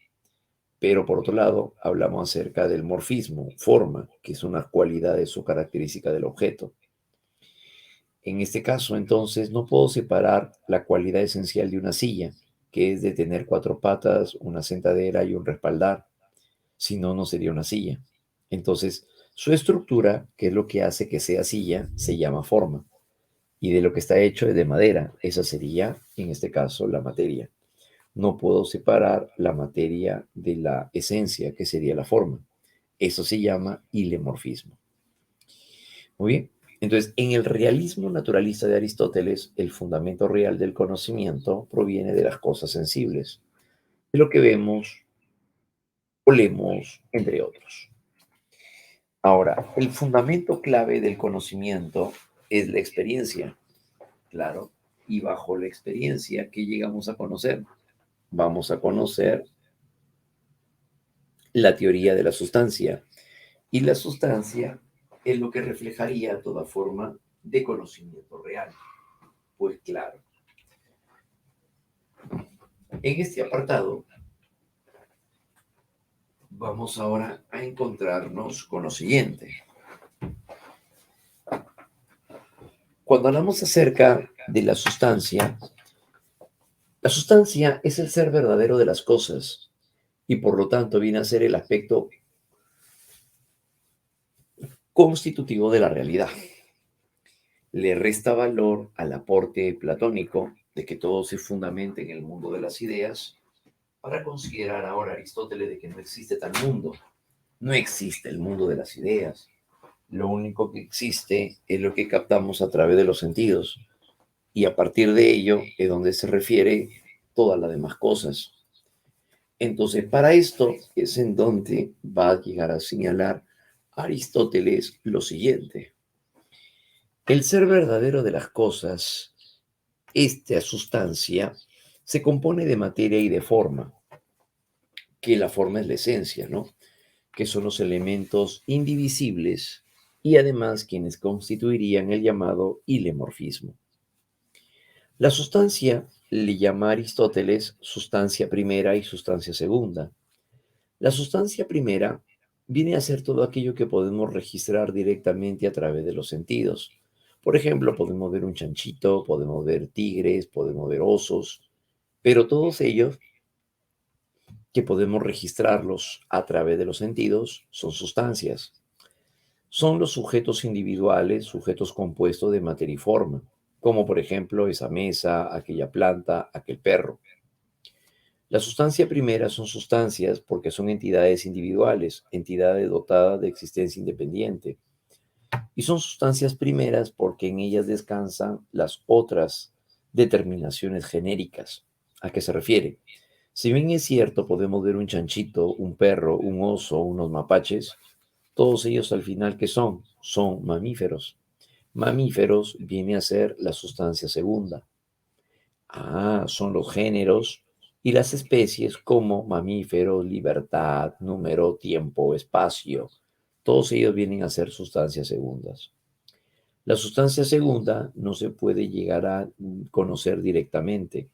Pero por otro lado, hablamos acerca del morfismo, forma, que es una cualidad de su característica del objeto. En este caso, entonces, no puedo separar la cualidad esencial de una silla, que es de tener cuatro patas, una sentadera y un respaldar. Si no, no sería una silla. Entonces, su estructura, que es lo que hace que sea silla, se llama forma. Y de lo que está hecho es de madera. Esa sería, en este caso, la materia. No puedo separar la materia de la esencia, que sería la forma. Eso se llama ilemorfismo. Muy bien. Entonces, en el realismo naturalista de Aristóteles, el fundamento real del conocimiento proviene de las cosas sensibles, de lo que vemos, olemos, entre otros. Ahora, el fundamento clave del conocimiento es la experiencia, claro, y bajo la experiencia, ¿qué llegamos a conocer? Vamos a conocer la teoría de la sustancia, y la sustancia es lo que reflejaría toda forma de conocimiento real. Pues claro, en este apartado vamos ahora a encontrarnos con lo siguiente. Cuando hablamos acerca de la sustancia es el ser verdadero de las cosas y por lo tanto viene a ser el aspecto constitutivo de la realidad. Le resta valor al aporte platónico de que todo se fundamenta en el mundo de las ideas para considerar ahora Aristóteles de que no existe tal mundo. No existe el mundo de las ideas. Lo único que existe es lo que captamos a través de los sentidos. Y a partir de ello es donde se refiere todas las demás cosas. Entonces, para esto es en donde va a llegar a señalar Aristóteles lo siguiente. El ser verdadero de las cosas, esta sustancia, se compone de materia y de forma, que la forma es la esencia, ¿no? Que son los elementos indivisibles y además quienes constituirían el llamado ilemorfismo. La sustancia le llama Aristóteles sustancia primera y sustancia segunda. La sustancia primera viene a ser todo aquello que podemos registrar directamente a través de los sentidos. Por ejemplo, podemos ver un chanchito, podemos ver tigres, podemos ver osos, pero todos ellos que podemos registrarlos a través de los sentidos son sustancias. Son los sujetos individuales, sujetos compuestos de materia y forma, como por ejemplo esa mesa, aquella planta, aquel perro. La sustancia primera son sustancias porque son entidades individuales, entidades dotadas de existencia independiente. Y son sustancias primeras porque en ellas descansan las otras determinaciones genéricas. ¿A qué se refiere? Si bien es cierto, podemos ver un chanchito, un perro, un oso, unos mapaches, todos ellos al final, ¿qué son? Son mamíferos. Mamíferos viene a ser la sustancia segunda. Ah, son los géneros y las especies como mamífero, libertad, número, tiempo, espacio. Todos ellos vienen a ser sustancias segundas. La sustancia segunda no se puede llegar a conocer directamente,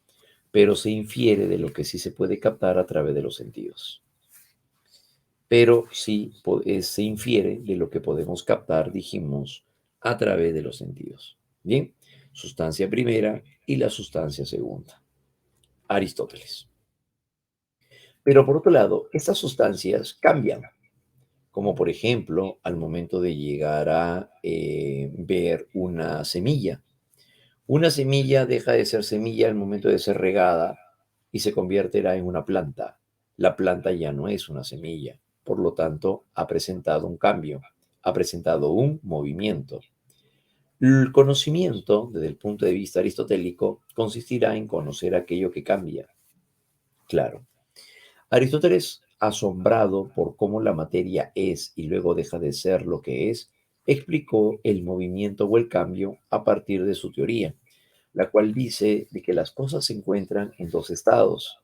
pero se infiere de lo que sí se puede captar a través de los sentidos. Pero sí se infiere de lo que podemos captar, dijimos, a través de los sentidos. Bien, sustancia primera y la sustancia segunda. Aristóteles. Pero por otro lado, estas sustancias cambian, como por ejemplo al momento de llegar a ver una semilla. Una semilla deja de ser semilla al momento de ser regada y se convertirá en una planta. La planta ya no es una semilla, por lo tanto ha presentado un cambio, ha presentado un movimiento. El conocimiento, desde el punto de vista aristotélico, consistirá en conocer aquello que cambia. Claro, Aristóteles, asombrado por cómo la materia es y luego deja de ser lo que es, explicó el movimiento o el cambio a partir de su teoría, la cual dice de que las cosas se encuentran en dos estados,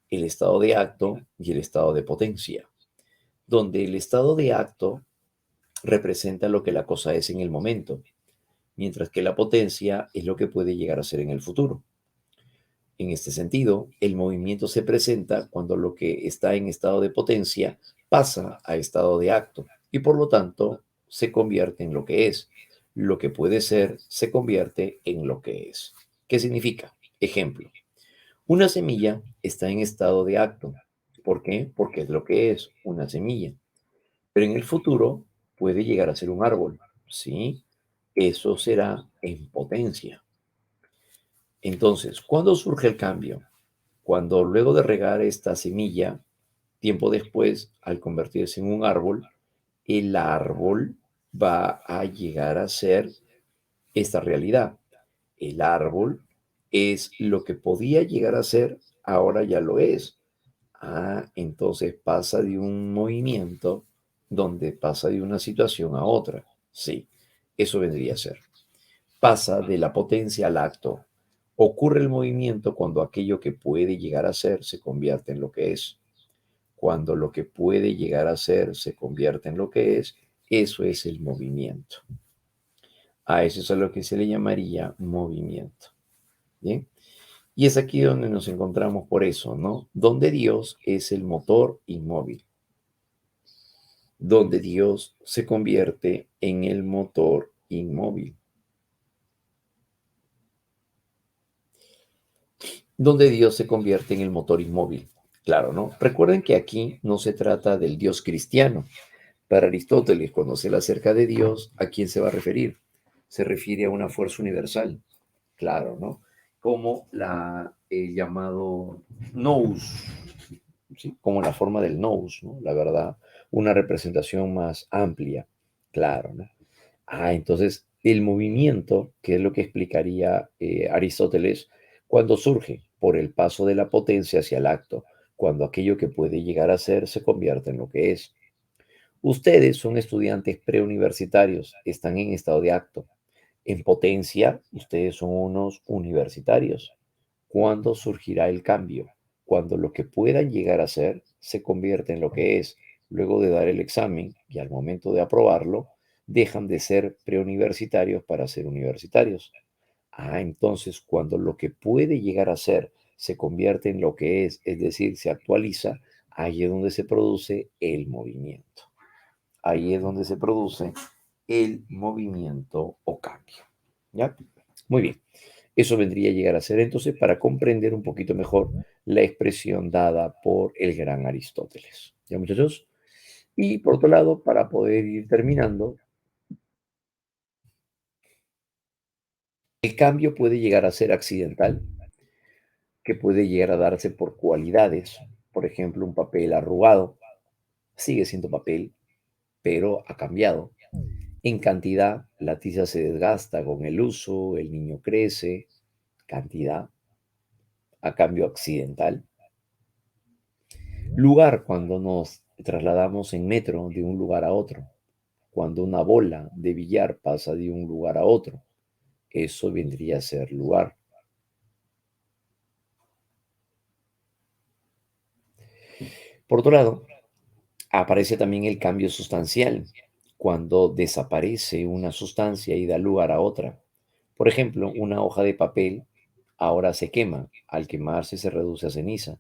el estado de acto y el estado de potencia, donde el estado de acto representa lo que la cosa es en el momento, mientras que la potencia es lo que puede llegar a ser en el futuro. En este sentido, el movimiento se presenta cuando lo que está en estado de potencia pasa a estado de acto y por lo tanto se convierte en lo que es. Lo que puede ser se convierte en lo que es. ¿Qué significa? Ejemplo, una semilla está en estado de acto. ¿Por qué? Porque es lo que es, una semilla. Pero en el futuro puede llegar a ser un árbol. ¿Sí? Eso será en potencia. Entonces, ¿cuándo surge el cambio? Cuando luego de regar esta semilla, tiempo después, al convertirse en un árbol, el árbol va a llegar a ser esta realidad. El árbol es lo que podía llegar a ser, ahora ya lo es. Entonces pasa de un movimiento donde pasa de una situación a otra. Sí, eso vendría a ser. Pasa de la potencia al acto. Ocurre el movimiento cuando aquello que puede llegar a ser se convierte en lo que es. Cuando lo que puede llegar a ser se convierte en lo que es, eso es el movimiento. A eso es a lo que se le llamaría movimiento. ¿Bien? Y es aquí donde nos encontramos por eso, ¿no? Donde Dios es el motor inmóvil, donde Dios se convierte en el motor inmóvil, donde Dios se convierte en el motor inmóvil. Claro, ¿no? Recuerden que aquí no se trata del Dios cristiano. Para Aristóteles, cuando se le acerca de Dios, ¿a quién se va a referir? Se refiere a una fuerza universal, claro, ¿no? Como la llamado nous, ¿sí? Como la forma del nous, ¿no? La verdad, una representación más amplia, claro, ¿no? Entonces, el movimiento, que es lo que explicaría Aristóteles, cuando surge por el paso de la potencia hacia el acto, cuando aquello que puede llegar a ser se convierte en lo que es. Ustedes son estudiantes preuniversitarios, están en estado de acto. En potencia, ustedes son unos universitarios. ¿Cuándo surgirá el cambio? Cuando lo que puedan llegar a ser se convierte en lo que es. Luego de dar el examen y al momento de aprobarlo, dejan de ser preuniversitarios para ser universitarios. Entonces cuando lo que puede llegar a ser se convierte en lo que es decir, se actualiza, ahí es donde se produce el movimiento. Ahí es donde se produce el movimiento o cambio. ¿Ya? Muy bien. Eso vendría a llegar a ser entonces para comprender un poquito mejor la expresión dada por el gran Aristóteles. ¿Ya, muchachos? Y por otro lado, para poder ir terminando, el cambio puede llegar a ser accidental, que puede llegar a darse por cualidades. Por ejemplo, un papel arrugado sigue siendo papel, pero ha cambiado. En cantidad, la tiza se desgasta con el uso, el niño crece, cantidad, a cambio accidental. Lugar, cuando nos trasladamos en metro de un lugar a otro, cuando una bola de billar pasa de un lugar a otro, eso vendría a ser lugar. Por otro lado, aparece también el cambio sustancial, cuando desaparece una sustancia y da lugar a otra. Por ejemplo, una hoja de papel ahora se quema, al quemarse se reduce a ceniza.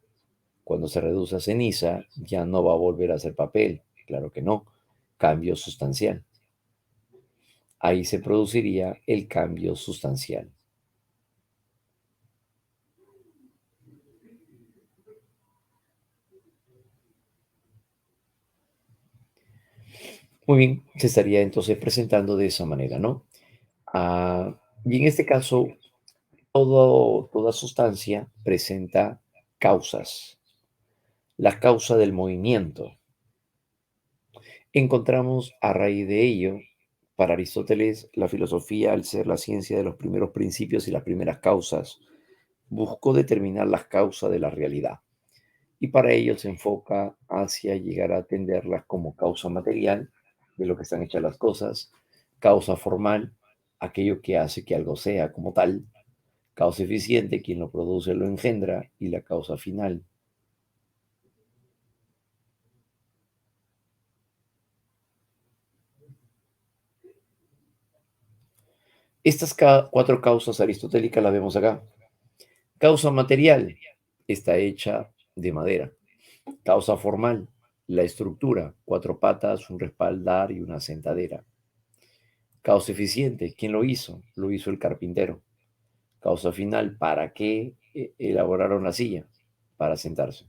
Cuando se reduce a ceniza, ya no va a volver a ser papel. Claro que no. Cambio sustancial. Ahí se produciría el cambio sustancial. Muy bien, se estaría entonces presentando de esa manera, ¿no? Y en este caso, toda sustancia presenta causas. La causa del movimiento. Encontramos a raíz de ello, para Aristóteles, la filosofía, al ser la ciencia de los primeros principios y las primeras causas, buscó determinar las causas de la realidad y para ello se enfoca hacia llegar a atenderlas como causa material de lo que están hechas las cosas, causa formal, aquello que hace que algo sea como tal, causa eficiente, quien lo produce lo engendra y la causa final. Estas cuatro causas aristotélicas las vemos acá. Causa material está hecha de madera. Causa formal, la estructura, cuatro patas, un respaldar y una sentadera. Causa eficiente, ¿quién lo hizo? Lo hizo el carpintero. Causa final, ¿para qué elaboraron la silla? Para sentarse.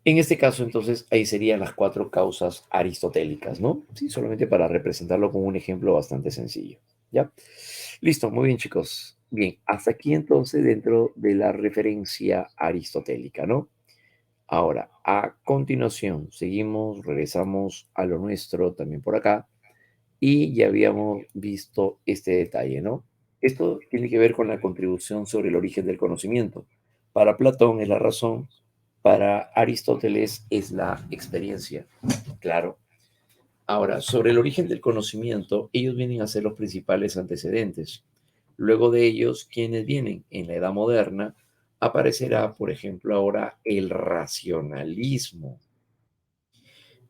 En este caso, entonces, ahí serían las cuatro causas aristotélicas, ¿no? Sí, solamente para representarlo con un ejemplo bastante sencillo. ¿Ya? Listo, muy bien, chicos. Bien, hasta aquí entonces dentro de la referencia aristotélica, ¿no? Ahora, a continuación, seguimos, regresamos a lo nuestro también por acá y ya habíamos visto este detalle, ¿no? Esto tiene que ver con la contribución sobre el origen del conocimiento. Para Platón es la razón, para Aristóteles es la experiencia. Claro. Ahora, sobre el origen del conocimiento, ellos vienen a ser los principales antecedentes. Luego de ellos, quienes vienen en la Edad Moderna, aparecerá, por ejemplo, ahora el racionalismo.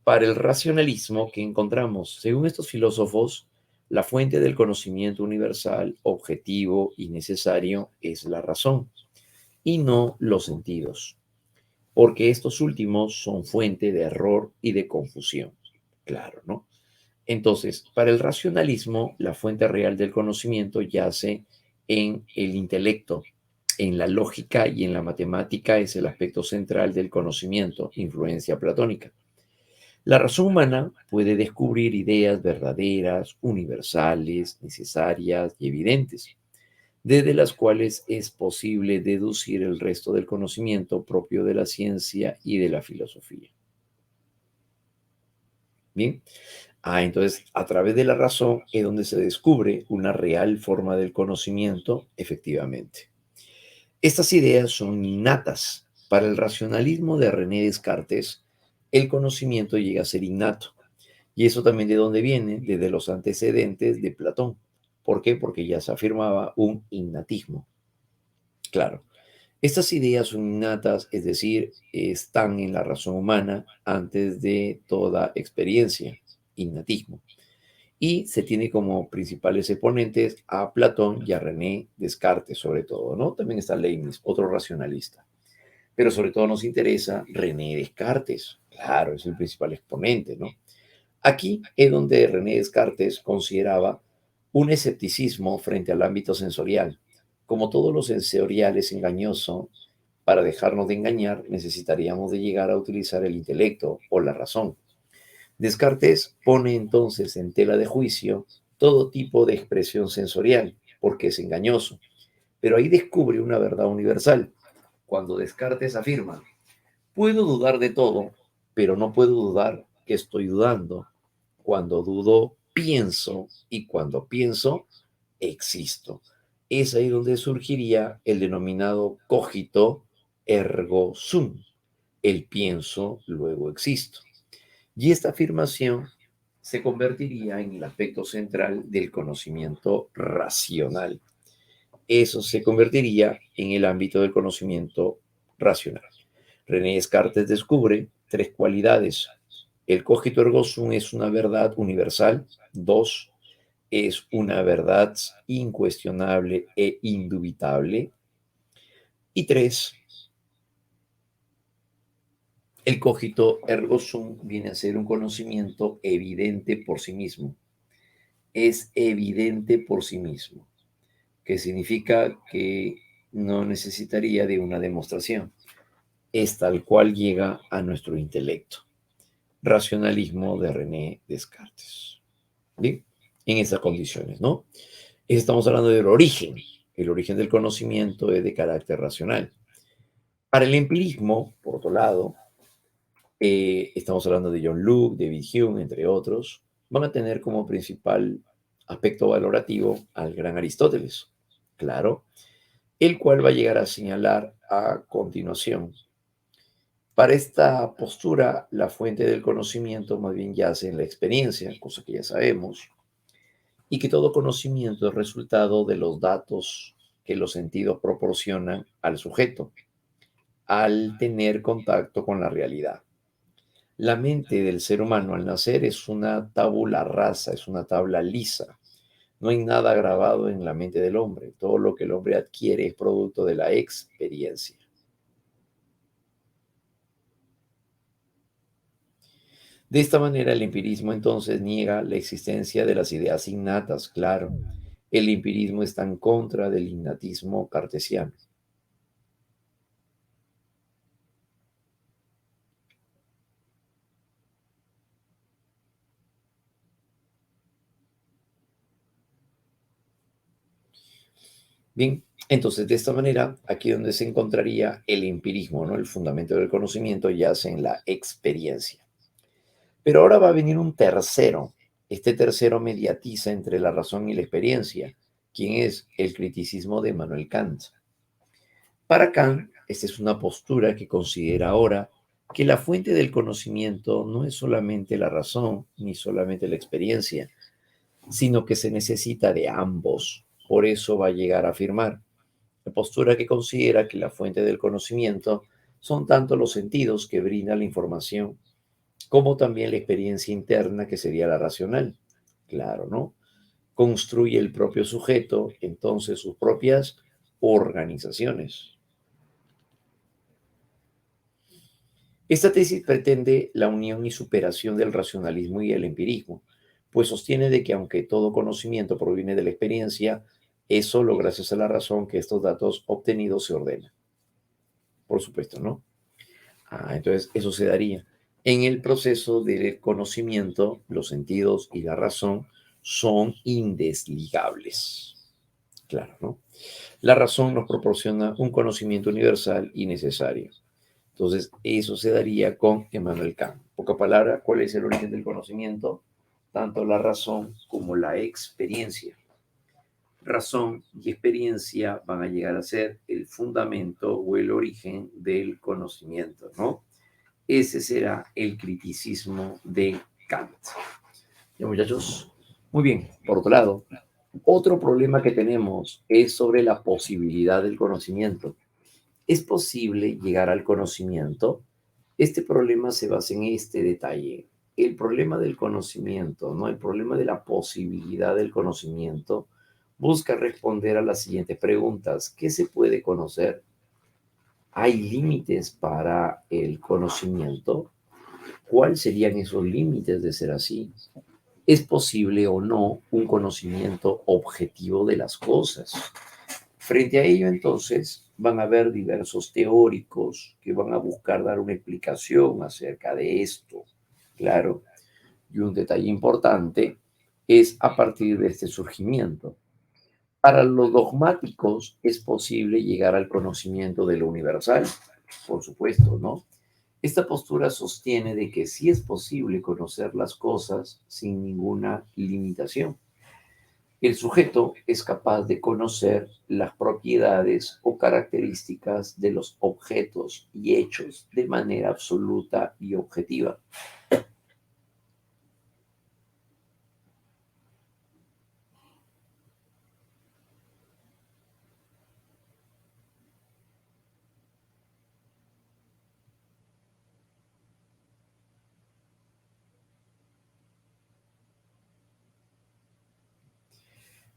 Para el racionalismo que encontramos, según estos filósofos, la fuente del conocimiento universal, objetivo y necesario es la razón y no los sentidos, porque estos últimos son fuente de error y de confusión. Claro, ¿no? Entonces, para el racionalismo, la fuente real del conocimiento yace en el intelecto, en la lógica y en la matemática es el aspecto central del conocimiento, influencia platónica. La razón humana puede descubrir ideas verdaderas, universales, necesarias y evidentes, desde las cuales es posible deducir el resto del conocimiento propio de la ciencia y de la filosofía. Bien, entonces a través de la razón es donde se descubre una real forma del conocimiento, efectivamente. Estas ideas son innatas. Para el racionalismo de René Descartes, el conocimiento llega a ser innato. Y eso también de dónde viene, desde los antecedentes de Platón. ¿Por qué? Porque ya se afirmaba un innatismo. Claro, estas ideas son innatas, es decir, están en la razón humana antes de toda experiencia, innatismo. Y se tiene como principales exponentes a Platón y a René Descartes, sobre todo, ¿no? También está Leibniz, otro racionalista. Pero sobre todo nos interesa René Descartes. Claro, es el principal exponente, ¿no? Aquí es donde René Descartes consideraba un escepticismo frente al ámbito sensorial. Como todo lo sensorial es engañoso, para dejarnos de engañar necesitaríamos de llegar a utilizar el intelecto o la razón. Descartes pone entonces en tela de juicio todo tipo de expresión sensorial, porque es engañoso. Pero ahí descubre una verdad universal. Cuando Descartes afirma, puedo dudar de todo, pero no puedo dudar que estoy dudando. Cuando dudo, pienso y cuando pienso, existo. Es ahí donde surgiría el denominado cogito ergo sum, el pienso, luego existo. Y esta afirmación se convertiría en el aspecto central del conocimiento racional. Eso se convertiría en el ámbito del conocimiento racional. René Descartes descubre tres cualidades. El cogito ergo sum es una verdad universal. Dos, es una verdad incuestionable e indubitable. Y tres, el cogito ergo sum viene a ser un conocimiento evidente por sí mismo. Es evidente por sí mismo, que significa que no necesitaría de una demostración. Es tal cual llega a nuestro intelecto. Racionalismo de René Descartes. Bien, en esas condiciones, ¿no? Estamos hablando del origen. El origen del conocimiento es de carácter racional. Para el empirismo, por otro lado, estamos hablando de John Locke, David Hume, entre otros, van a tener como principal aspecto valorativo al gran Aristóteles, claro, el cual va a llegar a señalar a continuación. Para esta postura, la fuente del conocimiento más bien yace en la experiencia, cosa que ya sabemos, y que todo conocimiento es resultado de los datos que los sentidos proporcionan al sujeto al tener contacto con la realidad. La mente del ser humano al nacer es una tabula rasa, es una tabla lisa. No hay nada grabado en la mente del hombre. Todo lo que el hombre adquiere es producto de la experiencia. De esta manera, el empirismo entonces niega la existencia de las ideas innatas, claro. El empirismo está en contra del innatismo cartesiano. Bien, entonces de esta manera, aquí donde se encontraría el empirismo, ¿no? El fundamento del conocimiento yace en la experiencia. Pero ahora va a venir un tercero. Este tercero mediatiza entre la razón y la experiencia, quien es el criticismo de Manuel Kant. Para Kant, esta es una postura que considera ahora que la fuente del conocimiento no es solamente la razón ni solamente la experiencia, sino que se necesita de ambos. Por eso va a llegar a afirmar la postura que considera que la fuente del conocimiento son tanto los sentidos que brinda la información, como también la experiencia interna que sería la racional. Claro, ¿no? Construye el propio sujeto, entonces sus propias organizaciones. Esta tesis pretende la unión y superación del racionalismo y el empirismo, pues sostiene de que aunque todo conocimiento proviene de la experiencia, es solo gracias a la razón que estos datos obtenidos se ordenan. Por supuesto, ¿no? Entonces, eso se daría. En el proceso del conocimiento, los sentidos y la razón son indesligables. Claro, ¿no? La razón nos proporciona un conocimiento universal y necesario. Entonces, eso se daría con Emmanuel Kant. Poca palabra, ¿cuál es el origen del conocimiento? Tanto la razón como la experiencia. Razón y experiencia van a llegar a ser el fundamento o el origen del conocimiento, ¿no? Ese será el criticismo de Kant. Ya, muchachos. Muy bien. Por otro lado, otro problema que tenemos es sobre la posibilidad del conocimiento. ¿Es posible llegar al conocimiento? Este problema se basa en este detalle. El problema del conocimiento, ¿no? El problema de la posibilidad del conocimiento busca responder a las siguientes preguntas. ¿Qué se puede conocer? ¿Hay límites para el conocimiento? ¿Cuáles serían esos límites de ser así? ¿Es posible o no un conocimiento objetivo de las cosas? Frente a ello, entonces, van a haber diversos teóricos que van a buscar dar una explicación acerca de esto. Claro, y un detalle importante es a partir de este surgimiento. Para los dogmáticos es posible llegar al conocimiento de lo universal, por supuesto, ¿no? Esta postura sostiene de que sí es posible conocer las cosas sin ninguna limitación. El sujeto es capaz de conocer las propiedades o características de los objetos y hechos de manera absoluta y objetiva.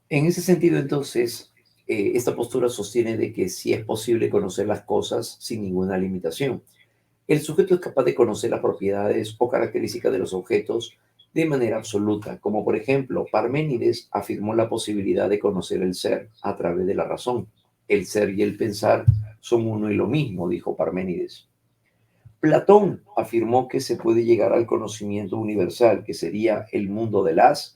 En ese sentido, entonces, esta postura sostiene de que sí es posible conocer las cosas sin ninguna limitación. El sujeto es capaz de conocer las propiedades o características de los objetos de manera absoluta, como por ejemplo, Parménides afirmó la posibilidad de conocer el ser a través de la razón. El ser y el pensar son uno y lo mismo, dijo Parménides. Platón afirmó que se puede llegar al conocimiento universal, que sería el mundo de las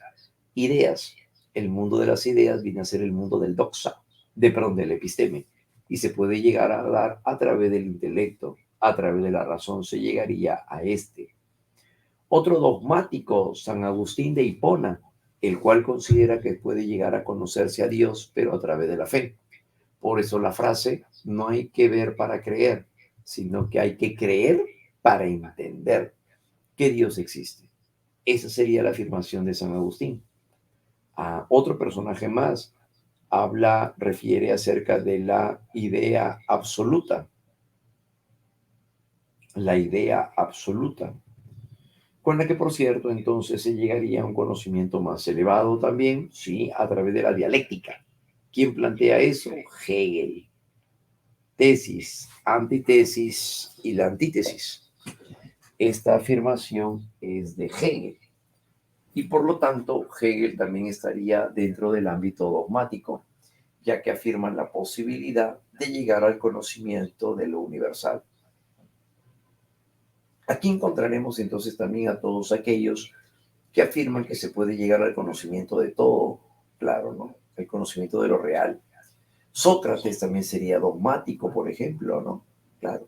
ideas. El mundo de las ideas viene a ser el mundo del doxa, perdón, del episteme, y se puede llegar a dar a través del intelecto, a través de la razón se llegaría a este. Otro dogmático, San Agustín de Hipona, el cual considera que puede llegar a conocerse a Dios, pero a través de la fe. Por eso la frase, no hay que ver para creer, sino que hay que creer para entender que Dios existe. Esa sería la afirmación de San Agustín. A otro personaje más refiere acerca de la idea absoluta. La idea absoluta. con la que, por cierto, entonces se llegaría a un conocimiento más elevado también, sí, a través de la dialéctica. ¿Quién plantea eso? Hegel. Tesis, antitesis y la antítesis. Esta afirmación es de Hegel y por lo tanto Hegel también estaría dentro del ámbito dogmático, ya que afirman la posibilidad de llegar al conocimiento de lo universal. Aquí encontraremos entonces también a todos aquellos que afirman que se puede llegar al conocimiento de todo, claro, ¿no? El conocimiento de lo real. Sócrates también sería dogmático, por ejemplo, ¿no? Claro,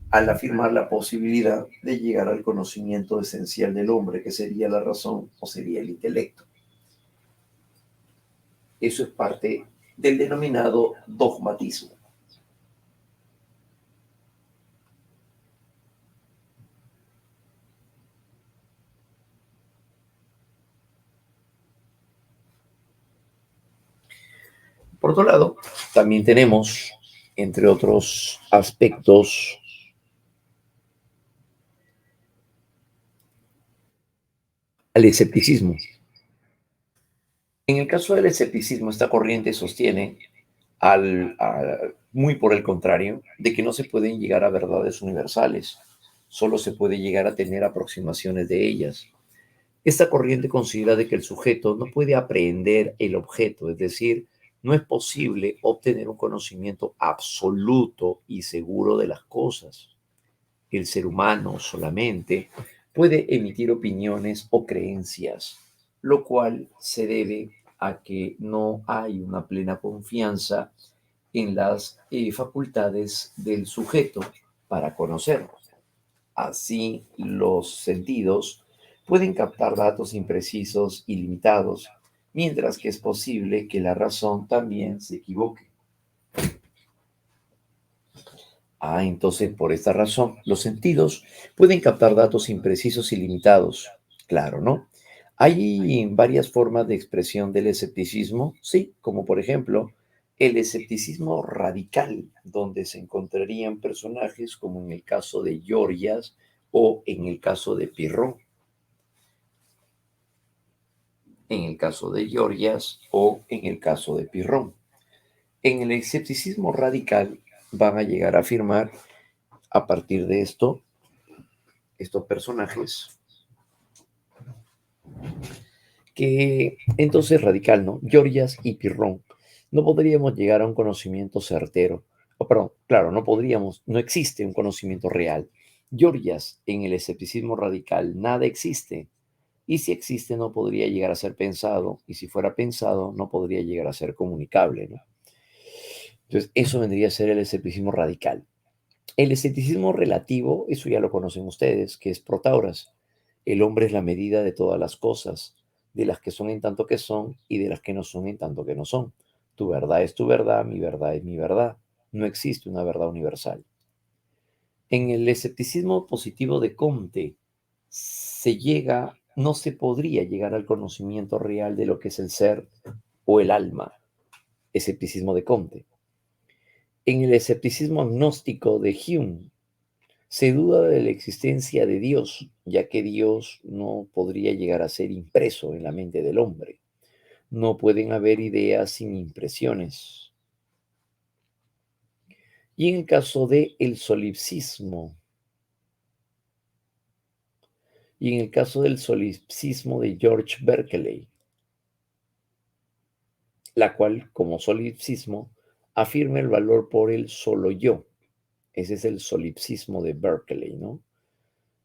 al afirmar la posibilidad de llegar al conocimiento esencial del hombre, que sería la razón o sería el intelecto. Eso es parte del denominado dogmatismo. Por otro lado, también tenemos, entre otros aspectos, al escepticismo. En el caso del escepticismo, esta corriente sostiene, muy por el contrario, de que no se pueden llegar a verdades universales, solo se puede llegar a tener aproximaciones de ellas. Esta corriente considera de que el sujeto no puede aprehender el objeto, es decir, no es posible obtener un conocimiento absoluto y seguro de las cosas. El ser humano solamente puede emitir opiniones o creencias, lo cual se debe a que no hay una plena confianza en las facultades del sujeto para conocer. Así, los sentidos pueden captar datos imprecisos y limitados, mientras que es posible que la razón también se equivoque. Entonces, por esta razón, los sentidos pueden captar datos imprecisos y limitados. Claro, ¿no? Hay varias formas de expresión del escepticismo, sí, como por ejemplo el escepticismo radical, donde se encontrarían personajes como en el caso de Georgias o en el caso de Pirrón. En el caso de Georgias o en el caso de Pirrón. En el escepticismo radical van a llegar a afirmar a partir de esto estos personajes, que entonces radical, ¿no? Georgias y Pirrón. No podríamos llegar a un conocimiento certero. O perdón, claro, no podríamos, no existe un conocimiento real. Georgias, en el escepticismo radical, nada existe. Y si existe, no podría llegar a ser pensado. Y si fuera pensado, no podría llegar a ser comunicable, ¿no? Entonces, eso vendría a ser el escepticismo radical. El escepticismo relativo, eso ya lo conocen ustedes, que es Protágoras. El hombre es la medida de todas las cosas, de las que son en tanto que son y de las que no son en tanto que no son. Tu verdad es tu verdad, mi verdad es mi verdad. No existe una verdad universal. En el escepticismo positivo de Comte, no se podría llegar al conocimiento real de lo que es el ser o el alma. Escepticismo de Comte. En el escepticismo agnóstico de Hume, se duda de la existencia de Dios, ya que Dios no podría llegar a ser impreso en la mente del hombre. No pueden haber ideas sin impresiones. Y en el caso de el solipsismo, y en el caso del solipsismo de George Berkeley, la cual, como solipsismo, afirma el valor por el solo yo. Ese es el solipsismo de Berkeley, ¿no?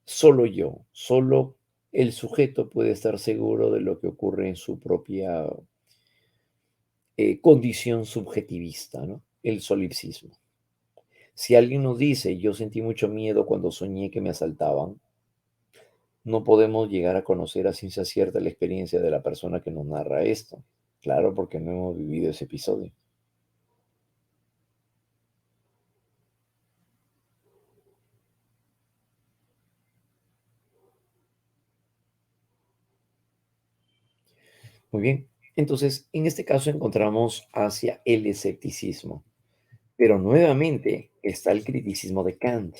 Solo yo, solo el sujeto puede estar seguro de lo que ocurre en su propia condición subjetivista, ¿no? El solipsismo. Si alguien nos dice, yo sentí mucho miedo cuando soñé que me asaltaban, no podemos llegar a conocer a ciencia cierta la experiencia de la persona que nos narra esto. Claro, porque no hemos vivido ese episodio. Muy bien. Entonces, en este caso encontramos hacia el escepticismo. Pero nuevamente está el criticismo de Kant.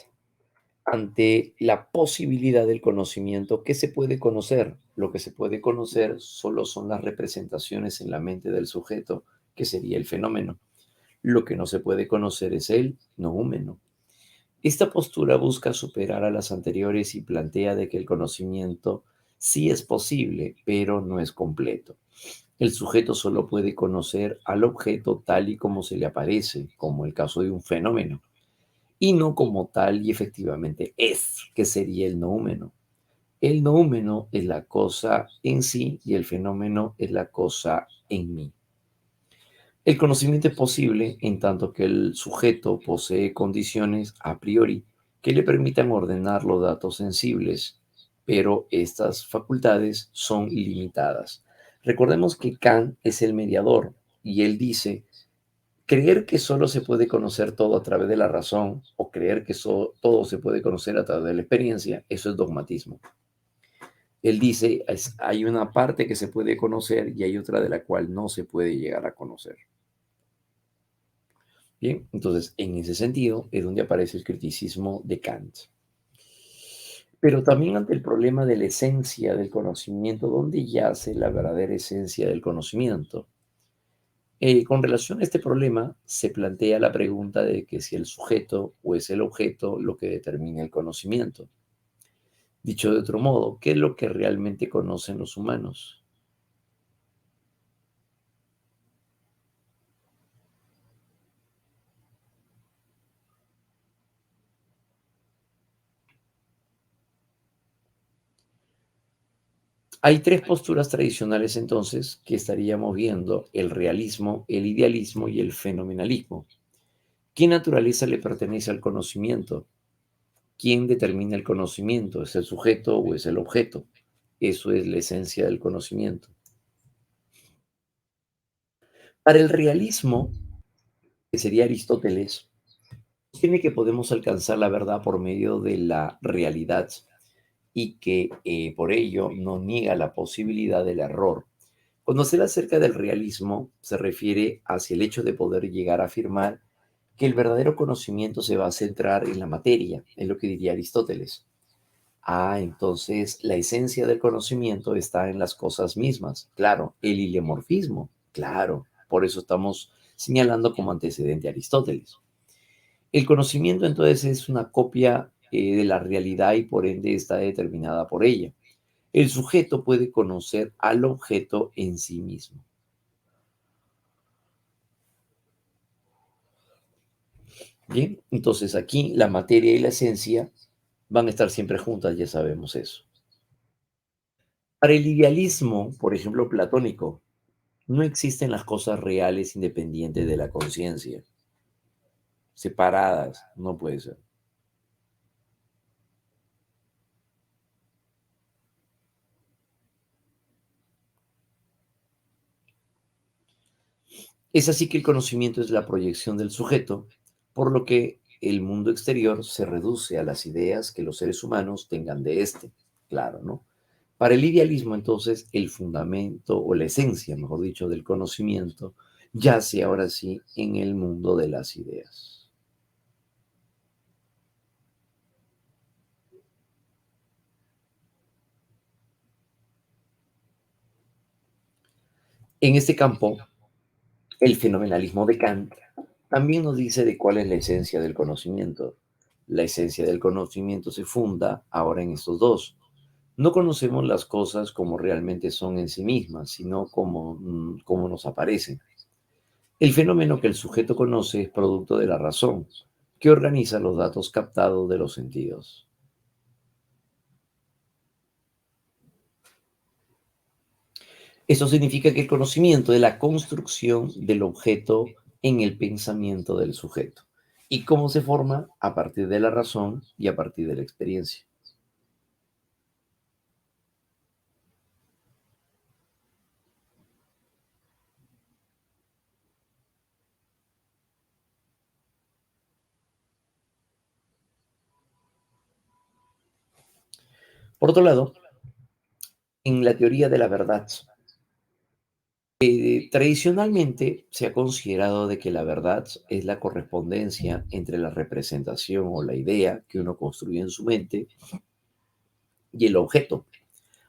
ante la posibilidad del conocimiento, ¿qué se puede conocer? Lo que se puede conocer solo son las representaciones en la mente del sujeto, que sería el fenómeno. Lo que no se puede conocer es el noúmeno. Esta postura busca superar a las anteriores y plantea de que el conocimiento sí es posible, pero no es completo. El sujeto solo puede conocer al objeto tal y como se le aparece, como el caso de un fenómeno, y no como tal y efectivamente es, que sería el noúmeno. El noúmeno es la cosa en sí y el fenómeno es la cosa en mí. El conocimiento es posible en tanto que el sujeto posee condiciones a priori que le permitan ordenar los datos sensibles, pero estas facultades son limitadas. Recordemos que Kant es el mediador y él dice, creer que solo se puede conocer todo a través de la razón o creer que todo se puede conocer a través de la experiencia, eso es dogmatismo. Él dice, hay una parte que se puede conocer y hay otra de la cual no se puede llegar a conocer. Bien, entonces en ese sentido es donde aparece el criticismo de Kant. Pero también ante el problema de la esencia del conocimiento, ¿dónde yace la verdadera esencia del conocimiento? Con relación a este problema, se plantea la pregunta de que si el sujeto o es el objeto lo que determina el conocimiento. Dicho de otro modo, ¿qué es lo que realmente conocen los humanos? Hay tres posturas tradicionales entonces que estaríamos viendo: el realismo, el idealismo y el fenomenalismo. ¿Qué naturaleza le pertenece al conocimiento? ¿Quién determina el conocimiento? ¿Es el sujeto o es el objeto? Eso es la esencia del conocimiento. Para el realismo, que sería Aristóteles, tiene que podemos alcanzar la verdad por medio de la realidad y que por ello no niega la posibilidad del error. Cuando se habla acerca del realismo, se refiere hacia el hecho de poder llegar a afirmar que el verdadero conocimiento se va a centrar en la materia, es lo que diría Aristóteles. Entonces la esencia del conocimiento está en las cosas mismas. Claro, el ilemorfismo, claro, por eso estamos señalando como antecedente a Aristóteles. El conocimiento entonces es una copia de la realidad y por ende está determinada por ella. El sujeto puede conocer al objeto en sí mismo. Bien, entonces aquí la materia y la esencia van a estar siempre juntas, ya sabemos eso. Para el idealismo, por ejemplo, platónico, no existen las cosas reales independientes de la conciencia, separadas, no puede ser. Es así que el conocimiento es la proyección del sujeto, por lo que el mundo exterior se reduce a las ideas que los seres humanos tengan de éste. Claro, ¿no? Para el idealismo, entonces, el fundamento o la esencia, mejor dicho, del conocimiento yace ahora sí en el mundo de las ideas. En este campo, el fenomenalismo de Kant también nos dice de cuál es la esencia del conocimiento. La esencia del conocimiento se funda ahora en estos dos. No conocemos las cosas como realmente son en sí mismas, sino como nos aparecen. El fenómeno que el sujeto conoce es producto de la razón, que organiza los datos captados de los sentidos. Eso significa que el conocimiento es la construcción del objeto en el pensamiento del sujeto. ¿Y cómo se forma? A partir de la razón y a partir de la experiencia. Por otro lado, en la teoría de la verdad, Tradicionalmente se ha considerado de que la verdad es la correspondencia entre la representación o la idea que uno construye en su mente y el objeto.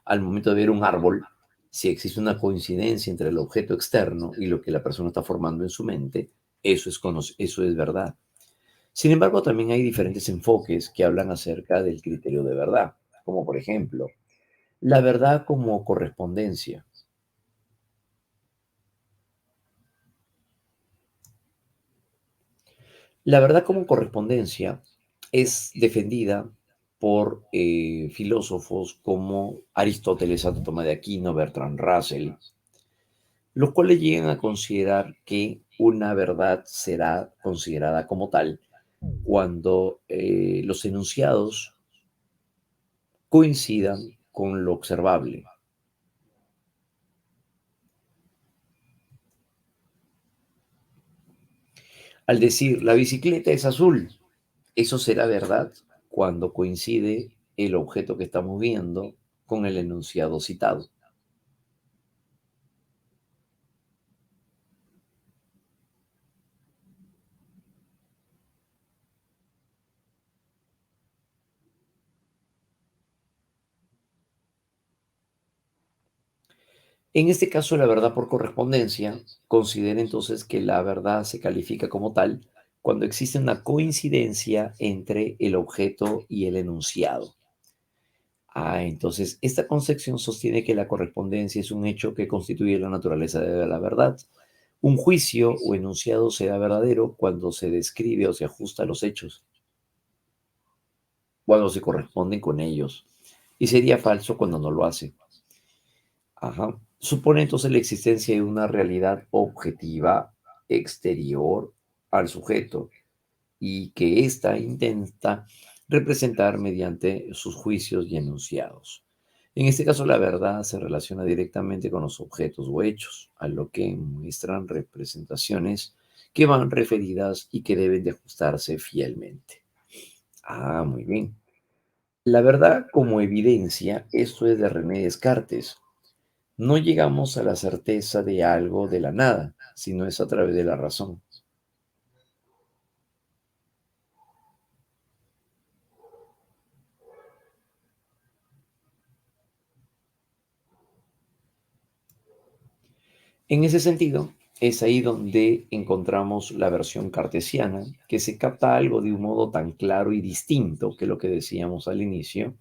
Al momento de ver un árbol, si existe una coincidencia entre el objeto externo y lo que la persona está formando en su mente, eso es verdad. Sin embargo, también hay diferentes enfoques que hablan acerca del criterio de verdad, como por ejemplo, la verdad como correspondencia. La verdad como correspondencia es defendida por filósofos como Aristóteles, Santo Tomás de Aquino, Bertrand Russell, los cuales llegan a considerar que una verdad será considerada como tal cuando los enunciados coincidan con lo observable. Al decir la bicicleta es azul, eso será verdad cuando coincide el objeto que estamos viendo con el enunciado citado. En este caso, la verdad por correspondencia considera entonces que la verdad se califica como tal cuando existe una coincidencia entre el objeto y el enunciado. Entonces esta concepción sostiene que la correspondencia es un hecho que constituye la naturaleza de la verdad. Un juicio o enunciado será verdadero cuando se describe o se ajusta a los hechos, cuando se corresponden con ellos, y sería falso cuando no lo hace. Supone entonces la existencia de una realidad objetiva exterior al sujeto y que ésta intenta representar mediante sus juicios y enunciados. En este caso, la verdad se relaciona directamente con los objetos o hechos, a lo que muestran representaciones que van referidas y que deben de ajustarse fielmente. Muy bien. La verdad como evidencia, esto es de René Descartes. No llegamos a la certeza de algo de la nada, sino es a través de la razón. En ese sentido, es ahí donde encontramos la versión cartesiana, que se capta algo de un modo tan claro y distinto que lo que decíamos al inicio,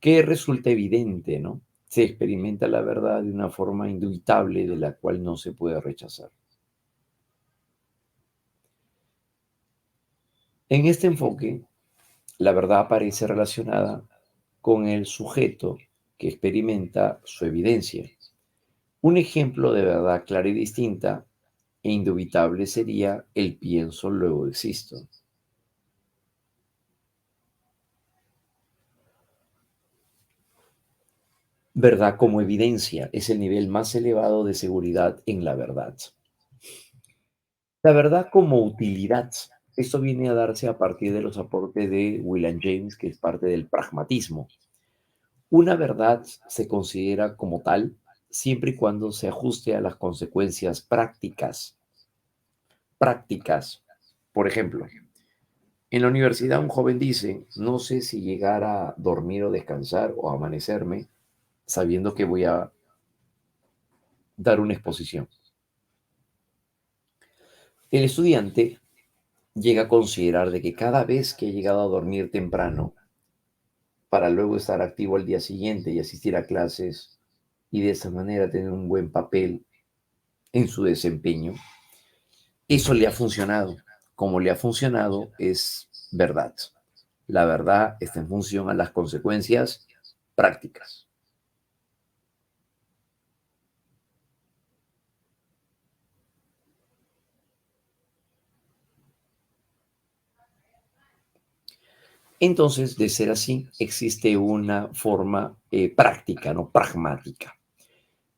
que resulta evidente, ¿no? Se experimenta la verdad de una forma indubitable de la cual no se puede rechazar. En este enfoque, la verdad aparece relacionada con el sujeto que experimenta su evidencia. Un ejemplo de verdad clara y distinta e indubitable sería el pienso, luego existo. Verdad como evidencia es el nivel más elevado de seguridad en la verdad. La verdad como utilidad. Esto viene a darse a partir de los aportes de William James, que es parte del pragmatismo. Una verdad se considera como tal siempre y cuando se ajuste a las consecuencias prácticas. Prácticas. Por ejemplo, en la universidad un joven dice, no sé si llegar a dormir o descansar o amanecerme sabiendo que voy a dar una exposición. El estudiante llega a considerar de que cada vez que ha llegado a dormir temprano para luego estar activo al día siguiente y asistir a clases y de esa manera tener un buen papel en su desempeño, eso le ha funcionado. Como le ha funcionado es verdad. La verdad está en función a las consecuencias prácticas. Entonces, de ser así, existe una forma práctica, no pragmática.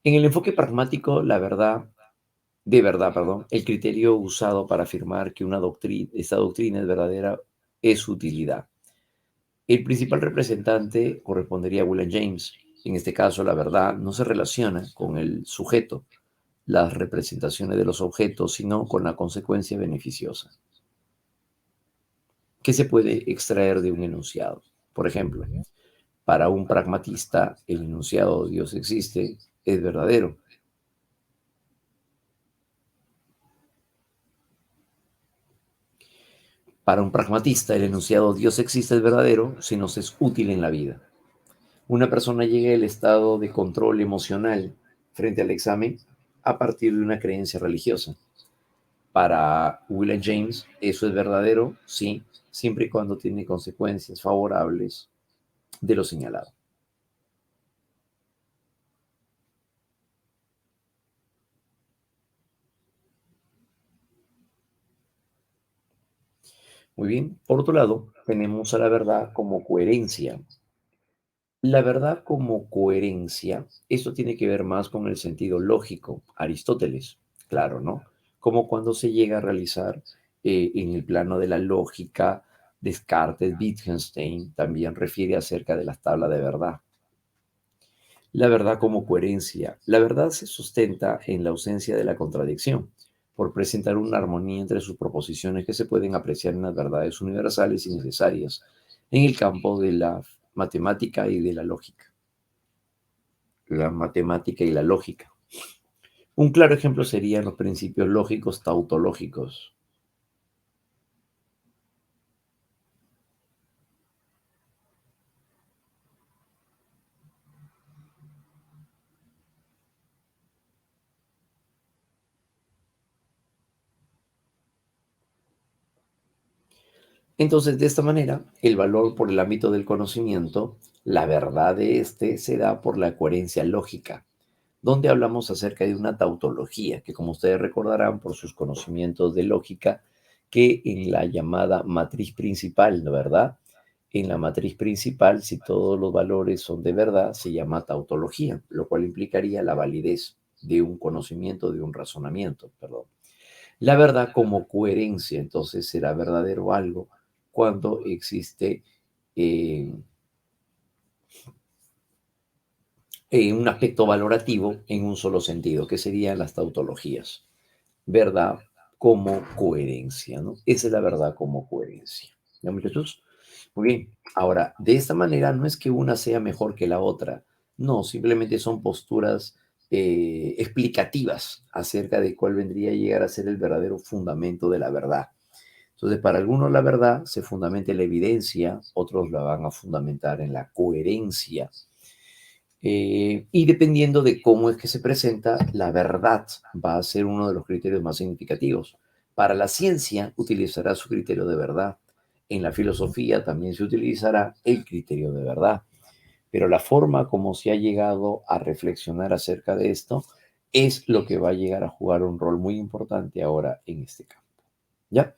En el enfoque pragmático, perdón, el criterio usado para afirmar que esta doctrina es verdadera es su utilidad. El principal representante correspondería a William James. En este caso, la verdad no se relaciona con el sujeto, las representaciones de los objetos, sino con la consecuencia beneficiosa. ¿Qué se puede extraer de un enunciado? Por ejemplo, para un pragmatista, el enunciado Dios existe es verdadero. Para un pragmatista, el enunciado Dios existe es verdadero si nos es útil en la vida. Una persona llega al estado de control emocional frente al examen a partir de una creencia religiosa. Para William James, eso es verdadero, sí, siempre y cuando tiene consecuencias favorables de lo señalado. Muy bien. Por otro lado, tenemos a la verdad como coherencia. La verdad como coherencia, esto tiene que ver más con el sentido lógico. Aristóteles, claro, ¿no? Como cuando se llega a realizar en el plano de la lógica, Descartes, Wittgenstein también refiere acerca de las tablas de verdad. La verdad como coherencia. La verdad se sustenta en la ausencia de la contradicción, por presentar una armonía entre sus proposiciones que se pueden apreciar en las verdades universales y necesarias en el campo de la matemática y de la lógica. La matemática y la lógica. Un claro ejemplo serían los principios lógicos tautológicos. Entonces, de esta manera, el valor por el ámbito del conocimiento, la verdad de este, se da por la coherencia lógica, donde hablamos acerca de una tautología, que como ustedes recordarán por sus conocimientos de lógica, que en la llamada matriz principal, ¿no verdad? En la matriz principal, si todos los valores son de verdad, se llama tautología, lo cual implicaría la validez de un conocimiento, de un razonamiento, perdón. La verdad como coherencia, entonces, será verdadero algo cuando existe eh, un aspecto valorativo en un solo sentido, que serían las tautologías. Verdad como coherencia, ¿no? Esa es la verdad como coherencia. ¿Ya, muchachos? Muy bien. Ahora, de esta manera no es que una sea mejor que la otra, no, simplemente son posturas explicativas acerca de cuál vendría a llegar a ser el verdadero fundamento de la verdad. Entonces, para algunos la verdad se fundamenta en la evidencia, otros la van a fundamentar en la coherencia. Y dependiendo de cómo es que se presenta, la verdad va a ser uno de los criterios más significativos. Para la ciencia utilizará su criterio de verdad. En la filosofía también se utilizará el criterio de verdad. Pero la forma como se ha llegado a reflexionar acerca de esto es lo que va a llegar a jugar un rol muy importante ahora en este campo. ¿Ya?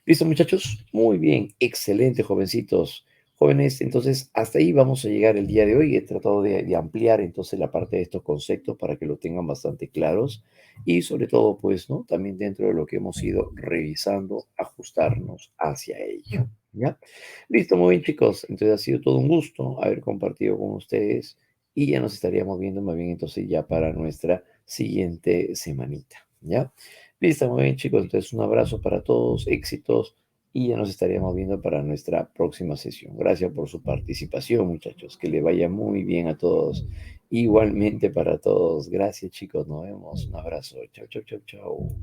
¿Listo, muchachos? Muy bien, excelente, jovencitos. Jóvenes, entonces hasta ahí vamos a llegar el día de hoy. He tratado de ampliar entonces la parte de estos conceptos para que lo tengan bastante claros y sobre todo, pues, ¿no? También dentro de lo que hemos ido revisando, ajustarnos hacia ello. ¿Ya? Listo, muy bien, chicos. Entonces ha sido todo un gusto haber compartido con ustedes y ya nos estaríamos viendo más bien entonces ya para nuestra siguiente semanita. ¿Ya? Listo, muy bien, chicos. Entonces, un abrazo para todos, éxitos, y ya nos estaríamos viendo para nuestra próxima sesión. Gracias por su participación, muchachos. Que le vaya muy bien a todos. Igualmente para todos. Gracias, chicos. Nos vemos. Un abrazo. Chau, chau, chau, chau.